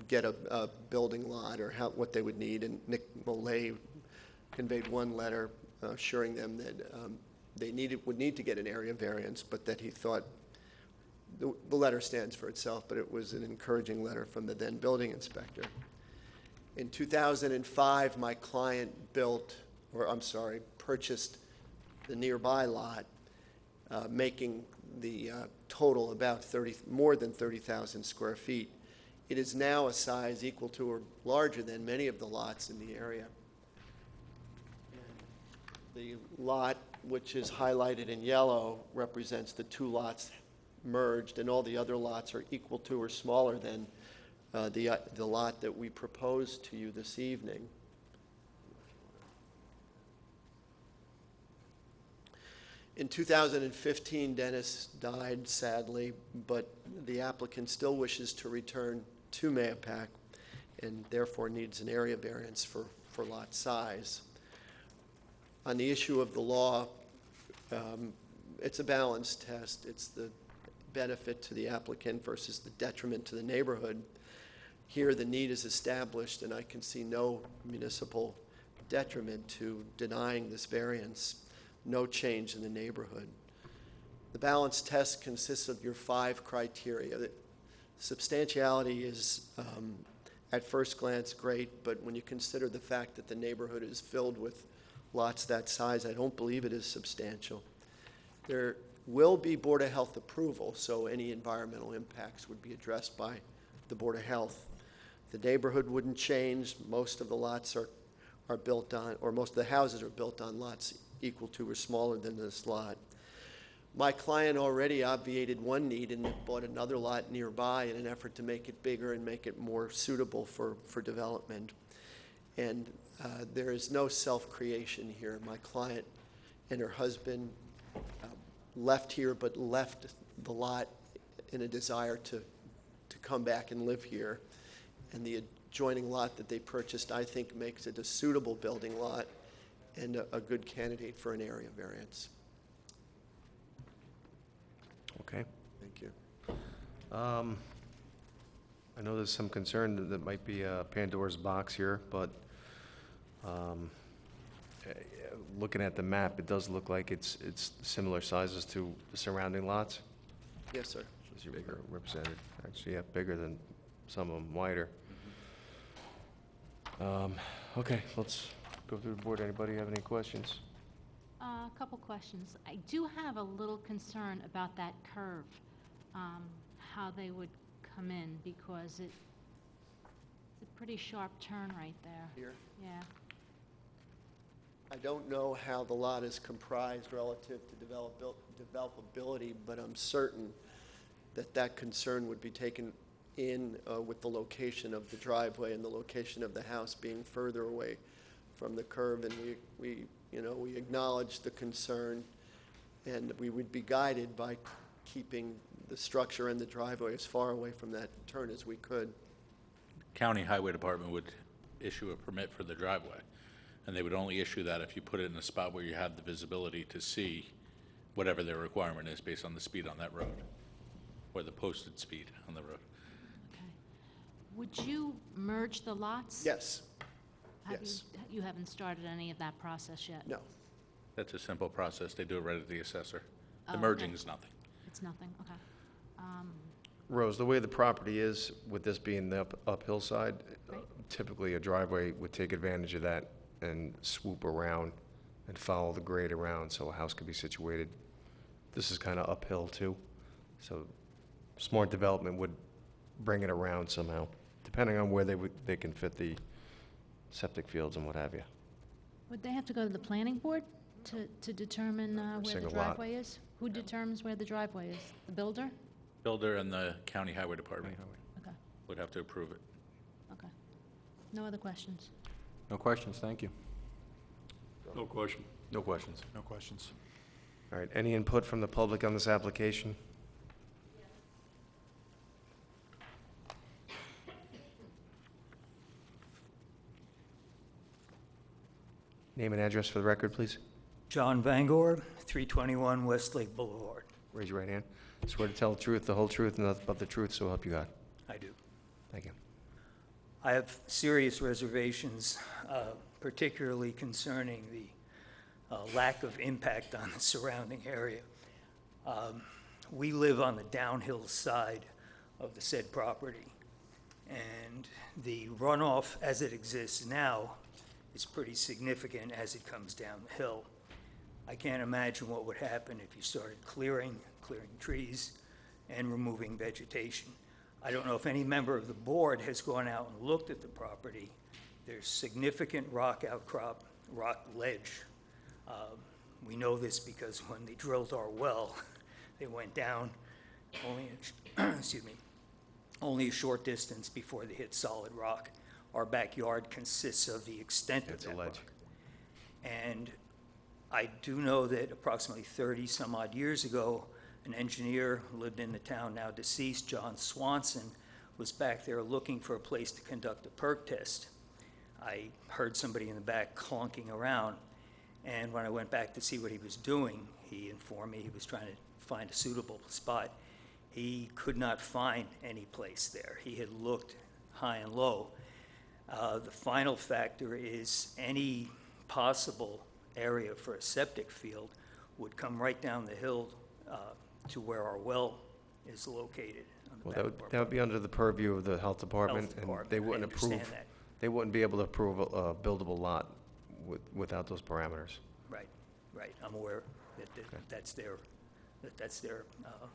get a building lot, or what they would need. And Nick Molay conveyed one letter assuring them that they would need to get an area variance, but that he thought, the letter stands for itself, but it was an encouraging letter from the then building inspector. In 2005, my client purchased the nearby lot, making the total about more than 30,000 square feet. It is now a size equal to or larger than many of the lots in the area. The lot, which is highlighted in yellow, represents the two lots merged, and all the other lots are equal to or smaller than the lot that we proposed to you this evening. In 2015, Dennis died sadly, but the applicant still wishes to return to Mahopac and therefore needs an area variance for lot size. On the issue of the law, it's a balanced test. It's the benefit to the applicant versus the detriment to the neighborhood. Here, the need is established, and I can see no municipal detriment to denying this variance, no change in the neighborhood. The balanced test consists of your 5 criteria. Substantiality is, at first glance, great, but when you consider the fact that the neighborhood is filled with lots that size, I don't believe it is substantial. There will be Board of Health approval, so any environmental impacts would be addressed by the Board of Health. The neighborhood wouldn't change. Most of the lots are built on, or most of the houses are built on lots equal to or smaller than this lot. My client already obviated one need and bought another lot nearby in an effort to make it bigger and make it more suitable for development. And there is no self-creation here. My client and her husband left here, but left the lot in a desire to come back and live here. And the adjoining lot that they purchased, I think, makes it a suitable building lot and a good candidate for an area variance. Okay. Thank you. I know there's some concern that there might be a Pandora's box here, but looking at the map, it does look like it's similar sizes to the surrounding lots. Yes, sir. As you represented, actually, yeah, bigger than some of them, wider. Okay, let's go through the board. Anybody have any questions? A couple questions. I do have a little concern about that curve, how they would come in, because it's a pretty sharp turn right there. Here? Yeah. I don't know how the lot is comprised relative to developability, but I'm certain that that concern would be taken in with the location of the driveway and the location of the house being further away from the curve, and we acknowledge the concern, and we would be guided by keeping the structure and the driveway as far away from that turn as we could. County Highway Department would issue a permit for the driveway, and they would only issue that if you put it in a spot where you have the visibility to see whatever their requirement is based on the speed on that road, or the posted speed on the road. Okay. Would you merge the lots? Yes. Yes. You haven't started any of that process yet? No. That's a simple process. They do it right at the assessor. The Oh, merging okay. is nothing. It's nothing, okay. Rose, the way the property is, with this being the uphill side, typically a driveway would take advantage of that and swoop around and follow the grade around so a house could be situated. This is kind of uphill too, so smart development would bring it around somehow, depending on where they can fit the septic fields and what have you. Would they have to go to the planning board to determine where the Single lot. driveway is? Who determines where the driveway is? The builder? Builder and the County Highway Department Okay, would have to approve it. okay. No other questions? No questions, thank you. No question. No questions. No questions. All right, any input from the public on this application? Name and address for the record, please. John Bangor, 321 Westlake Boulevard. Raise your right hand. Swear to tell the truth, the whole truth, and nothing but the truth, so help you God. I do. Thank you. I have serious reservations, particularly concerning the lack of impact on the surrounding area. We live on the downhill side of the said property, And the runoff as it exists now is pretty significant as it comes down the hill. I can't imagine what would happen if you started clearing trees and removing vegetation. I don't know if any member of the board has gone out and looked at the property. There's significant rock outcrop, rock ledge. We know this because when they drilled our well, they went down only, excuse me, only a short distance before they hit solid rock. Our backyard consists of the extent of that rock. And I do know that approximately 30 some odd years ago, an engineer who lived in the town, now deceased, John Swanson, was back there looking for a place to conduct a perk test. I heard somebody in the back clunking around, and when I went back to see what he was doing, he informed me he was trying to find a suitable spot. He could not find any place there. He had looked high and low. The final factor is any possible area for a septic field would come right down the hill to where our well is located. On the Well, back of our that would be under the purview of the health department, and they I wouldn't understand approve, that. they wouldn't be able to approve a buildable lot without those parameters. Right, right. I'm aware that's their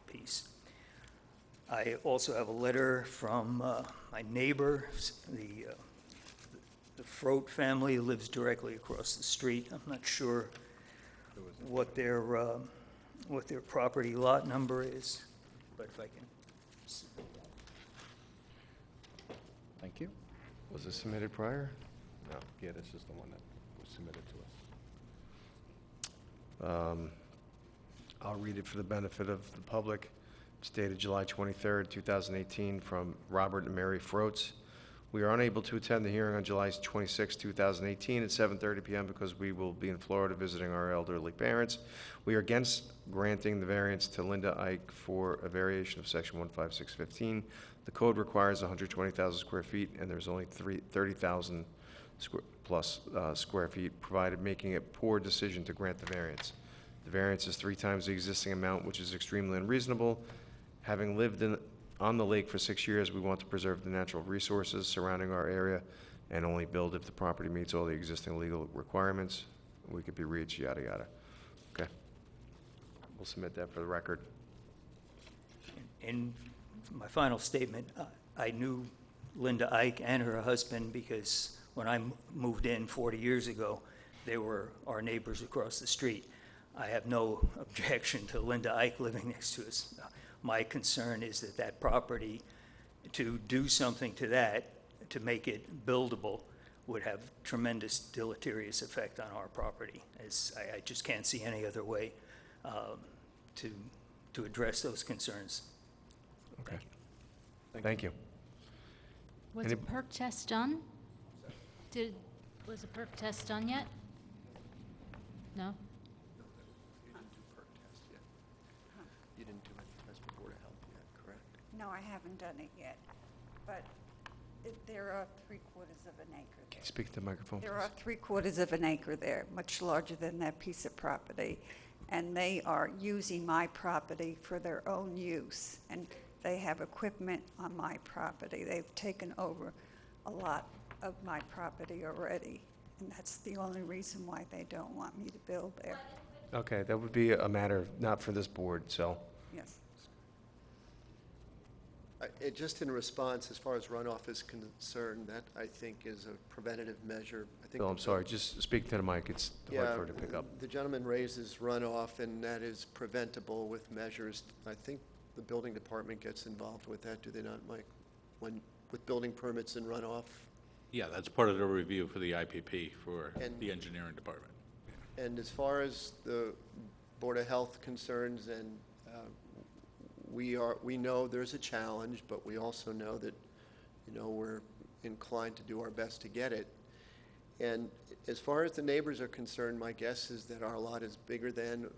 piece. I also have a letter from my neighbor, the Froat family who lives directly across the street. I'm not sure what their property lot number is, but if I can submit that. Thank you. Was it submitted prior? No. Yeah, this is the one that was submitted to us. I'll read it for the benefit of the public. It's dated July 23rd, 2018, from Robert and Mary Froats. We are unable to attend the hearing on July 26, 2018 at 7:30 p.m. because we will be in Florida visiting our elderly parents. We are against granting the variance to Linda Ike for a variation of Section 15615. The code requires 120,000 square feet, and there's only 30,000 plus square feet provided, making it a poor decision to grant the variance. The variance is 3 times the existing amount, which is extremely unreasonable. Having lived on the lake for 6 years, we want to preserve the natural resources surrounding our area and only build if the property meets all the existing legal requirements. We could be reached, yada, yada. Okay. We'll submit that for the record. In my final statement, I knew Linda Ike and her husband because when I moved in 40 years ago, they were our neighbors across the street. I have no objection to Linda Ike living next to us. My concern is that property, to do something to that, to make it buildable, would have tremendous deleterious effect on our property. As I just can't see any other way to address those concerns. Okay. Thank you. Was a perk test done? Was a perk test done yet? No? You didn't do any test for Board of Health yet, correct? No, I haven't done it yet, but there are 3/4 of an acre Can there. you speak to the microphone, There please? are 3/4 of an acre there, much larger than that piece of property. And they are using my property for their own use. And they have equipment on my property. They've taken over a lot of my property already. And that's the only reason why they don't want me to build there. Okay, that would be a matter not for this board, so. Yes. Just in response, as far as runoff is concerned, that I think is a preventative measure. I think Bill, the I'm sorry, just speak to the mic. It's hard for her to pick up. The gentleman raises runoff, and that is preventable with measures. I think the building department gets involved with that, do they not, Mike? With building permits and runoff? Yeah, that's part of the review for the IPP for And- the engineering department. And as far as the Board of Health concerns, and we know there's a challenge, but we also know that, we're inclined to do our best to get it. And as far as the neighbors are concerned, my guess is that our lot is bigger than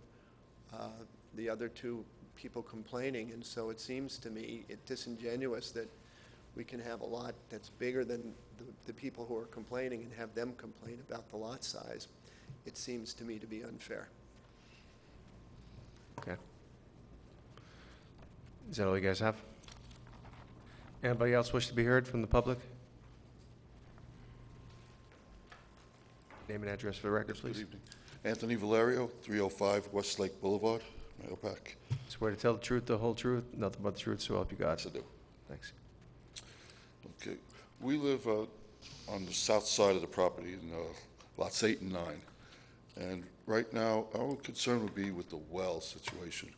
the other 2 people complaining, and so it seems to me disingenuous that we can have a lot that's bigger than the people who are complaining and have them complain about the lot size. It seems to me to be unfair. Okay. Is that all you guys have? Anybody else wish to be heard from the public? Name and address for the record, please. Good evening. Anthony Valerio, 305 Westlake Boulevard, Mahopac. Swear to tell the truth, the whole truth, nothing but the truth, so help you God. Yes, I do. Thanks. Okay. We live on the south side of the property in lots 8 and 9. And right now, our concern would be with the well situation.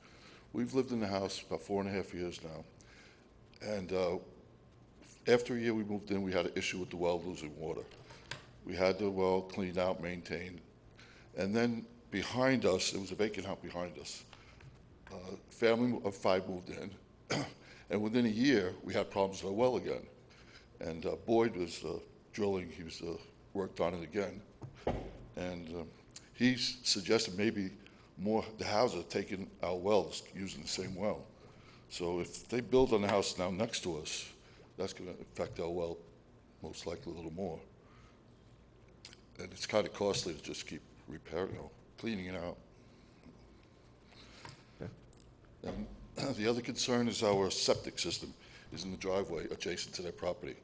We've lived in the house about 4.5 years now. And after a year we moved in, we had an issue with the well losing water. We had the well cleaned out, maintained. And then behind us, there was a vacant house behind us. Family of 5 moved in. And within a year, we had problems with our well again. And Boyd was drilling, he was worked on it again. And he suggested maybe the houses are taking our wells, using the same well. So if they build on the house now next to us, that's going to affect our well most likely a little more. And it's kind of costly to just keep repairing, cleaning it out. And the other concern is our septic system is in the driveway adjacent to their property.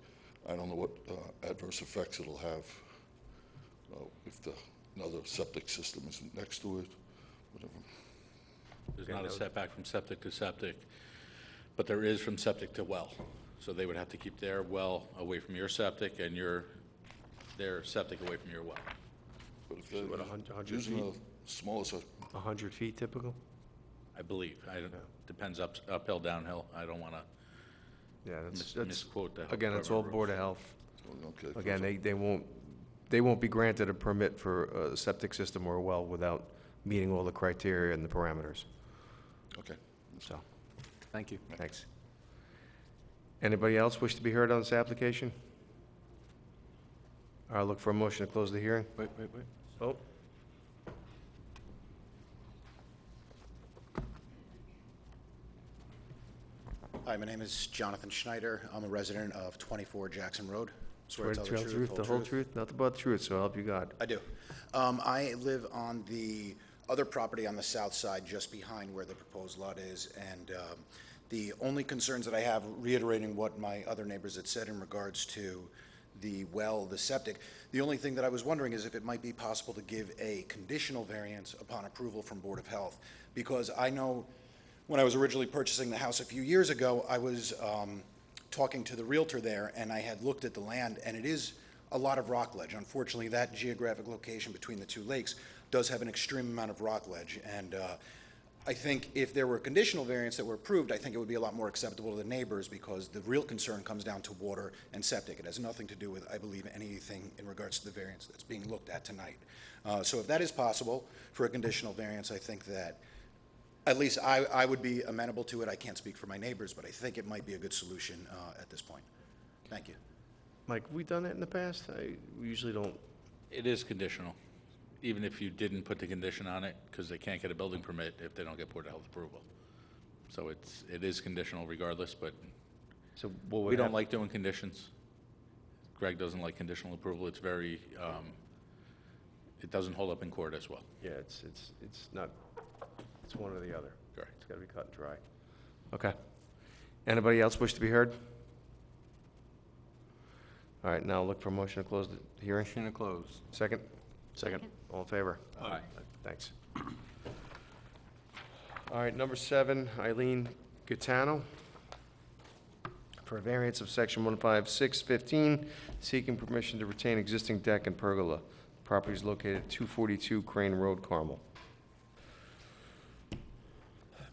I don't know what adverse effects it'll have if another septic system is next to it, whatever. There's not a setback from septic to septic, but there is from septic to well. So they would have to keep their well away from your septic and their septic away from your well. But if they're What, 100 using feet? the smallest, 100 feet typical? I believe. Depends uphill, downhill. I don't want to Yeah, that's, misquote the. again, it's all Board of Health. okay. Again, they won't be granted a permit for a septic system or a well without meeting all the criteria and the parameters. Okay. So, thank you. Thanks. Anybody else wish to be heard on this application? I'll look for a motion to close the hearing. Wait. Oh, Hi, my name is Jonathan Schneider. I'm a resident of 24 Jackson Road. swear to tell the truth, the whole truth, nothing but the truth, so help you God. I do. I live on the other property on the south side, just behind where the proposed lot is, and the only concerns that I have, reiterating what my other neighbors had said in regards to the well, the septic, the only thing that I was wondering is if it might be possible to give a conditional variance upon approval from Board of Health, because I know when I was originally purchasing the house a few years ago, I was talking to the realtor there, and I had looked at the land, and it is a lot of rock ledge. Unfortunately, that geographic location between the two lakes does have an extreme amount of rock ledge, and I think if there were a conditional variance that were approved, I think it would be a lot more acceptable to the neighbors, because the real concern comes down to water and septic. It has nothing to do with, I believe, anything in regards to the variance that's being looked at tonight. So if that is possible for a conditional variance, I think that at least I would be amenable to it. I can't speak for my neighbors, but I think it might be a good solution at this point. Thank you. Mike, have we done that in the past? We usually don't. It is conditional, even if you didn't put the condition on it, because they can't get a building permit if they don't get Board of Health approval. So it is conditional regardless, but So what would we don't happen? like doing conditions. Greg doesn't like conditional approval. It's very, it doesn't hold up in court as well. Yeah, it's not, it's one or the other. Correct. It's gotta be cut and dry. Okay. Anybody else wish to be heard? All right, now look for a motion to close the hearing. Motion to close. Second? Second. All in favor? Aye. Thanks. All right, number 7, Eileen Gaetano, for a variance of section 15615, seeking permission to retain existing deck and pergola. Property is located at 242 Crane Road, Carmel.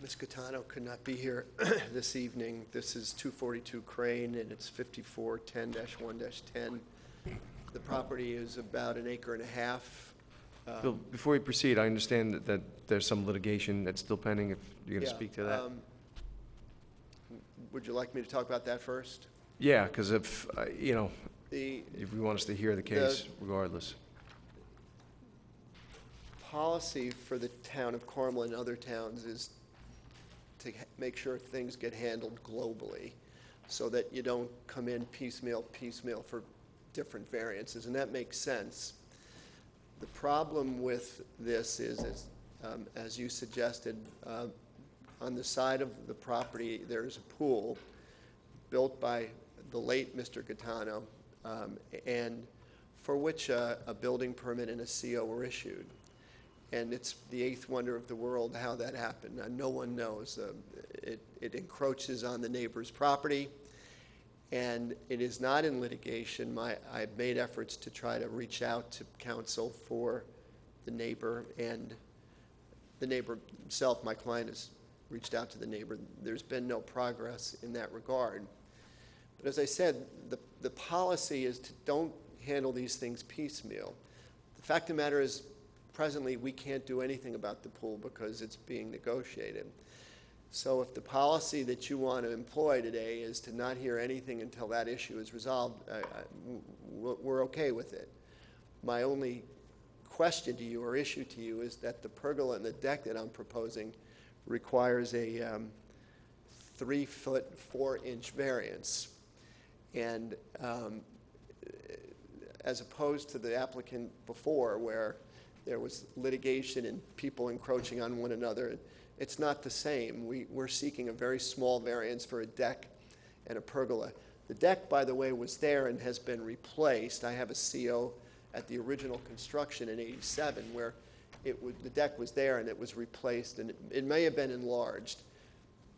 Ms. Catano could not be here this evening. This is 242 Crane, and it's 5410-1-10. The property is about an acre and a half. Bill, before we proceed, I understand that there's some litigation that's still pending, if you're going to Yeah, speak to that. Would you like me to talk about that first? Yeah, because if, The if we want us to hear the case regardless. policy for the town of Carmel and other towns is to make sure things get handled globally, so that you don't come in piecemeal for different variances, and that makes sense. The problem with this is, as you suggested, on the side of the property, there's a pool, built by the late Mr. Gaetano, and for which a building permit and a CO were issued. And it's the eighth wonder of the world how that happened. No one knows. It encroaches on the neighbor's property, and it is not in litigation. I've made efforts to try to reach out to counsel for the neighbor, and the neighbor himself, my client, has reached out to the neighbor. There's been no progress in that regard. But as I said, the policy is to don't handle these things piecemeal. The fact of the matter is, presently, we can't do anything about the pool because it's being negotiated. So if the policy that you want to employ today is to not hear anything until that issue is resolved, we're okay with it. My only question to you or issue to you is that the pergola and the deck that I'm proposing requires a 3-foot 4-inch variance. And as opposed to the applicant before, where there was litigation and people encroaching on one another, it's not the same. We're seeking a very small variance for a deck and a pergola. The deck, by the way, was there and has been replaced. I have a CO at the original construction in '87 where the deck was there and it was replaced, and it may have been enlarged.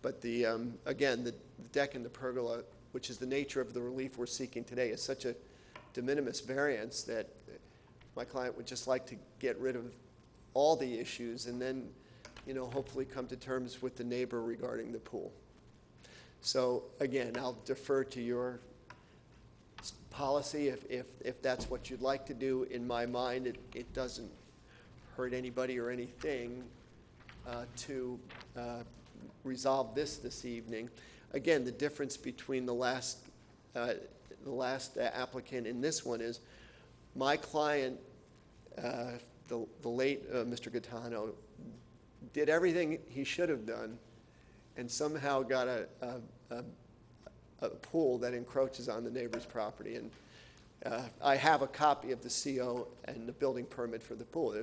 But again, the deck and the pergola, which is the nature of the relief we're seeking today, is such a de minimis variance that my client would just like to get rid of all the issues and then, hopefully come to terms with the neighbor regarding the pool. So again, I'll defer to your policy if that's what you'd like to do. In my mind, it doesn't hurt anybody or anything to resolve this evening. Again, the difference between the last applicant and this one is my client, the late Mr. Gaetano, did everything he should have done and somehow got a pool that encroaches on the neighbor's property. And I have a copy of the CO and the building permit for the pool.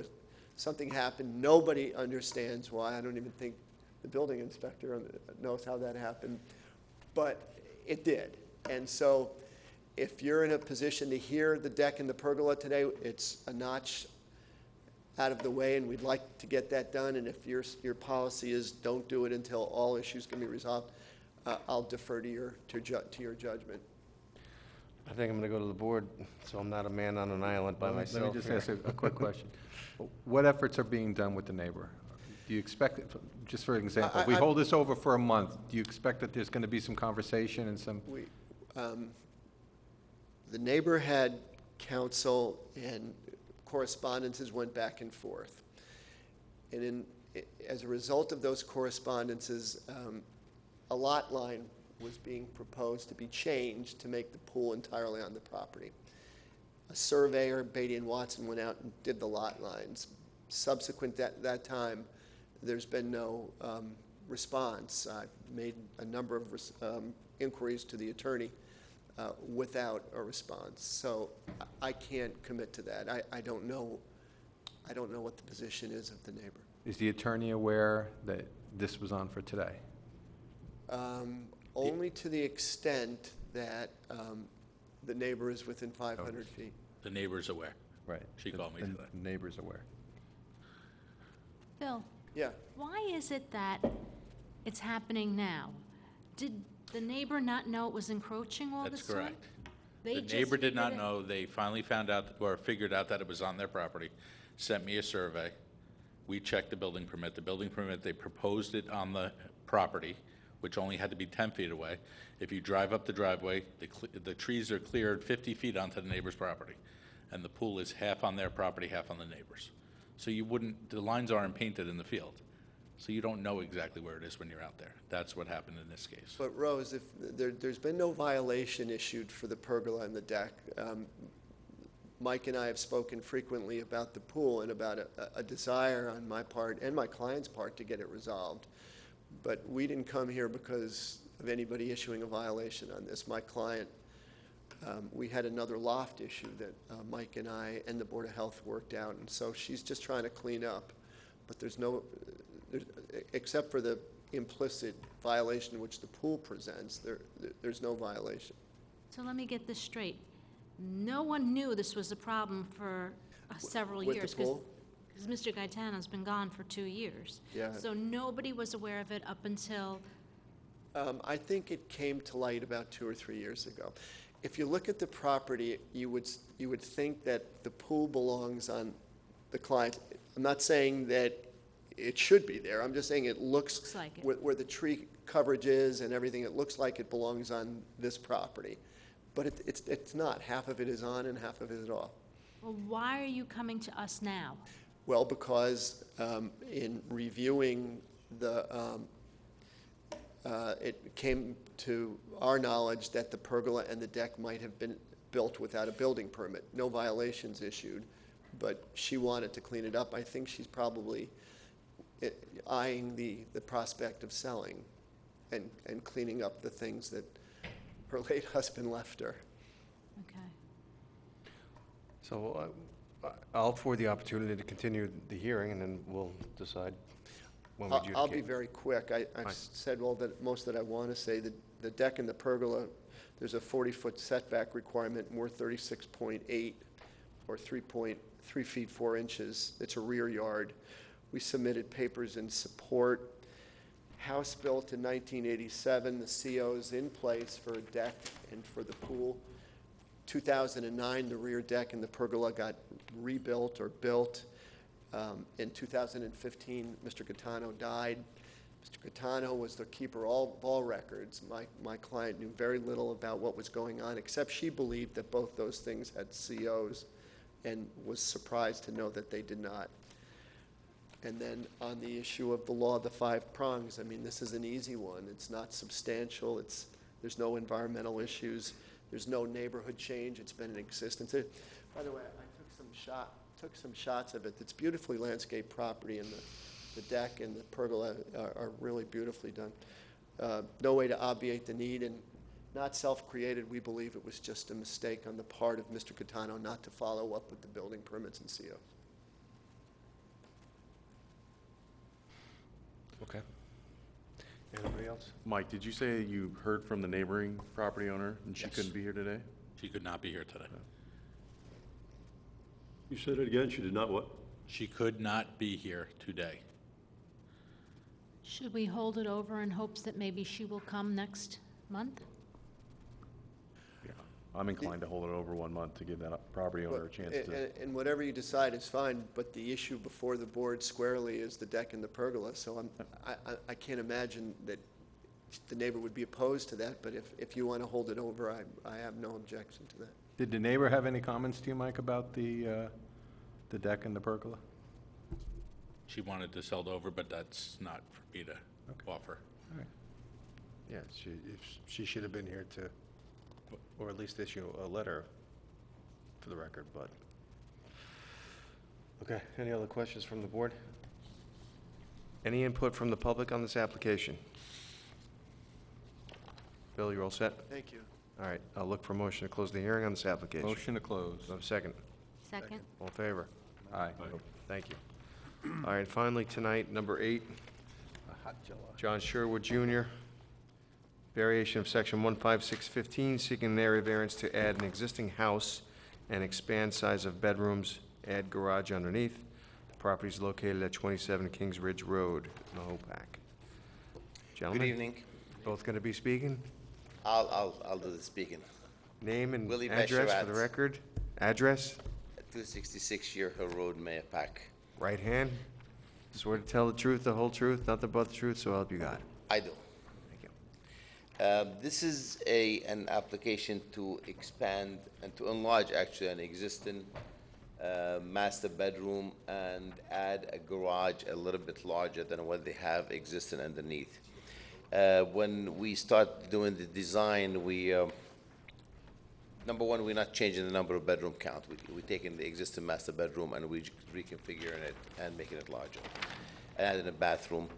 Something happened. Nobody understands why. I don't even think the building inspector knows how that happened. But it did. And so if you're in a position to hear the deck and the pergola today, it's a notch out of the way, and we'd like to get that done. And if your policy is don't do it until all issues can be resolved, I'll defer to your judgment. I think I'm going to go to the board, so I'm not a man on an island by myself. Let me just ask a quick question. What efforts are being done with the neighbor? Do you expect, just for example, if we hold this over for a month, do you expect that there's going to be some conversation and some? The neighbor had counsel and correspondences went back and forth. And as a result of those correspondences, a lot line was being proposed to be changed to make the pool entirely on the property. A surveyor, Beatty and Watson, went out and did the lot lines. Subsequent that time, there's been no response. I've made a number of inquiries to the attorney without a response. So I can't commit to that. I don't know what the position is of the neighbor. Is the attorney aware that this was on for today? Only to the extent that the neighbor is within 500 feet. The neighbor's aware. Right. She called me today. The neighbor's aware. Bill? Yeah. Why is it that it's happening now? Did the neighbor not know it was encroaching all this That's time? correct. They The just neighbor did not figured it- know. They finally found out, or figured out that it was on their property, sent me a survey. We checked the building permit. The building permit, they proposed it on the property, which only had to be 10 feet away. If you drive up the driveway, the trees are cleared 50 feet onto the neighbor's property, and the pool is half on their property, half on the neighbor's. So the lines aren't painted in the field, so you don't know exactly where it is when you're out there. That's what happened in this case. But Rose, if there's been no violation issued for the pergola and the deck, Mike and I have spoken frequently about the pool and about a desire on my part and my client's part to get it resolved. But we didn't come here because of anybody issuing a violation on this. My client, we had another loft issue that Mike and I and the Board of Health worked out, and so she's just trying to clean up. But except for the implicit violation which the pool presents, there's no violation. So let me get this straight. No one knew this was a problem for several with the years. pool? Because Mr. Gaetano's been gone for 2 years. Yeah. So nobody was aware of it up until, I think it came to light about 2 or 3 years ago. If you look at the property, you would think that the pool belongs on the client. I'm not saying that it should be there. I'm just saying it looks like it. where the tree coverage is and everything, it looks like it belongs on this property. But it's not. Half of it is on and half of it is off. well, why are you coming to us now? Well, because in reviewing it came to our knowledge that the pergola and the deck might have been built without a building permit. No violations issued, but she wanted to clean it up. I think she's probably eyeing the prospect of selling and cleaning up the things that her late husband left her. Okay. So I'll afford the opportunity to continue the hearing, and then we'll decide when we adjudicate. I'll be very quick. I've Fine. said all that, most that I want to say. The deck and the pergola, there's a 40-foot setback requirement, and we're 36.8, or 3 feet 4 inches. It's a rear yard. We submitted papers in support. House built in 1987, the CO's in place for a deck and for the pool. 2009, the rear deck and the pergola got rebuilt or built. In 2015, Mr. Gaetano died. Mr. Gaetano was the keeper of all records. My client knew very little about what was going on, except she believed that both those things had COs and was surprised to know that they did not. And then on the issue of the law of the 5 prongs, I mean, this is an easy one. It's not substantial. There's no environmental issues. There's no neighborhood change. It's been in existence. By the way, I took some shots of it. It's beautifully landscaped property, and the deck and the pergola are really beautifully done. No way to obviate the need, and not self-created. We believe it was just a mistake on the part of Mr. Gaetano not to follow up with the building permits and COs. Okay. Anybody else? Mike, did you say you heard from the neighboring property owner and she Yes. couldn't be here today? She could not be here today. You said it again, she did not what? She could not be here today. Should we hold it over in hopes that maybe she will come next month? Yeah. I'm inclined to hold it over 1 month to give that property owner a chance to. And whatever you decide is fine, but the issue before the board squarely is the deck and the pergola. So I can't imagine that the neighbor would be opposed to that, but if you want to hold it over, I have no objection to that. Did the neighbor have any comments to you, Mike, about the deck and the pergola? She wanted to sell it over, but that's not for me to offer. All right. Yeah, she should have been here to, or at least issue a letter for the record, but. Okay, any other questions from the board? Any input from the public on this application? Bill, you're all set? Thank you. All right, I'll look for a motion to close the hearing on this application. Motion to close. Do I have a second? Second? All in favor? Aye. Thank you. All right, finally, tonight, number 8, John Sherwood Jr., variation of section 15615, seeking an area variance to add an existing house and expand size of bedrooms, add garage underneath. The property is located at 27 Kings Ridge Road, Mahopac. Gentlemen? Good evening. Both going to be speaking? I'll do the speaking. Name and Willie address for the Basharat. record? Address? 266 Year Hill Road, Mahopac. Right hand? Swear to tell the truth, the whole truth, nothing but the truth, so help you God. I do. Thank you. This is an application to expand and to enlarge actually an existing master bedroom and add a garage a little bit larger than what they have existing underneath. When we start doing the design, number one, we're not changing the number of bedroom count. We're taking the existing master bedroom and we're reconfiguring it and making it larger, adding a bathroom.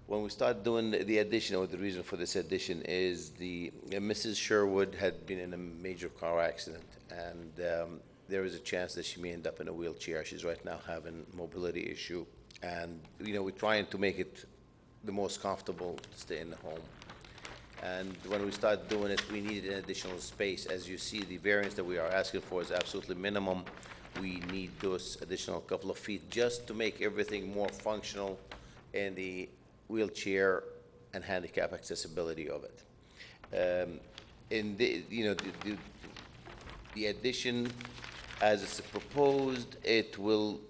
When we start doing the addition, or the reason for this addition is Mrs. Sherwood had been in a major car accident, and there is a chance that she may end up in a wheelchair. She's right now having a mobility issue, and we're trying to make it the most comfortable to stay in the home. And when we started doing it, we needed an additional space. As you see, the variance that we are asking for is absolutely minimum. We need those additional couple of feet just to make everything more functional in the wheelchair and handicap accessibility of it. In the, the addition, as it's proposed, it will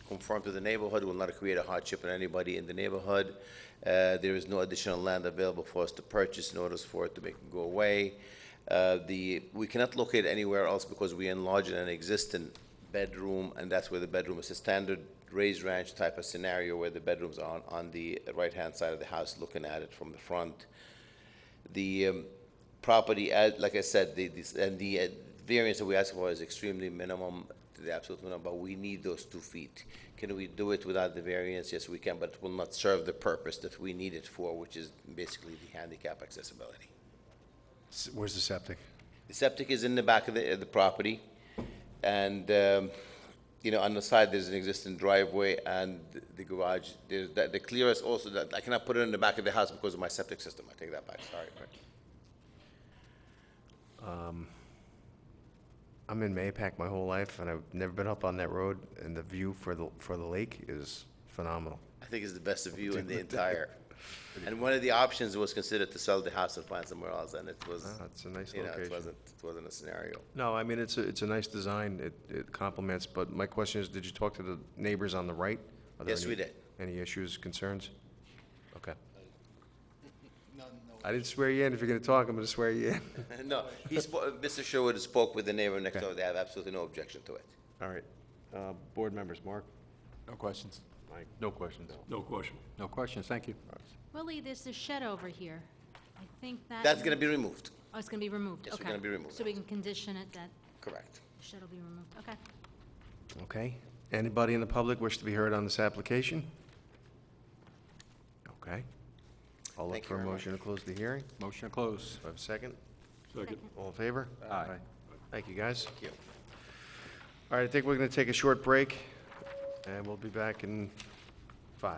conform to the neighborhood, will not create a hardship on anybody in the neighborhood. There is no additional land available for us to purchase in order for it to make it go away. We cannot locate anywhere else because we enlarged an existing bedroom, and that's where the bedroom is a standard raised ranch type of scenario where the bedrooms are on the right-hand side of the house, looking at it from the front. The property, like I said, the variance that we ask for is extremely minimum, to the absolute minimum, but we need those 2 feet. Can we do it without the variance? Yes, we can, but it will not serve the purpose that we need it for, which is basically the handicap accessibility. Where's the septic? The septic is in the back of the property, and, on the side, there's an existing driveway, and the garage, there's the clearance also, that I cannot put it in the back of the house because of my septic system. I take that back, sorry. I'm in Mapac my whole life, and I've never been up on that road, and the view for the lake is phenomenal. I think it's the best view in the entire. And one of the options was considered to sell the house and find somewhere else, and it was. It's a nice It location. wasn't a scenario. No, I mean, it's a nice design. It complements, but my question is, did you talk to the neighbors on the right? Are there Yes, we did. Any issues, concerns? Okay. I didn't swear you in. If you're gonna talk, I'm gonna swear you in. No, Mr. Sherwood spoke with the neighbor next door. They have absolutely no objection to it. All right. Board members, Mark? No questions. Mike? No questions. No question. No questions, thank you. Willie, there's the shed over here. I think that. That's gonna be removed. Oh, it's gonna be removed, Yes, okay. we're gonna be removing So we can condition it that Correct. the shed will be removed, okay. Okay. Anybody in the public wish to be heard on this application? Okay. I'll look Thank you for a very motion to close the hearing. Motion to close. Do I have a second? Second. All in favor? Aye. Thank you, guys. Thank you. All right, I think we're going to take a short break, and we'll be back in 5.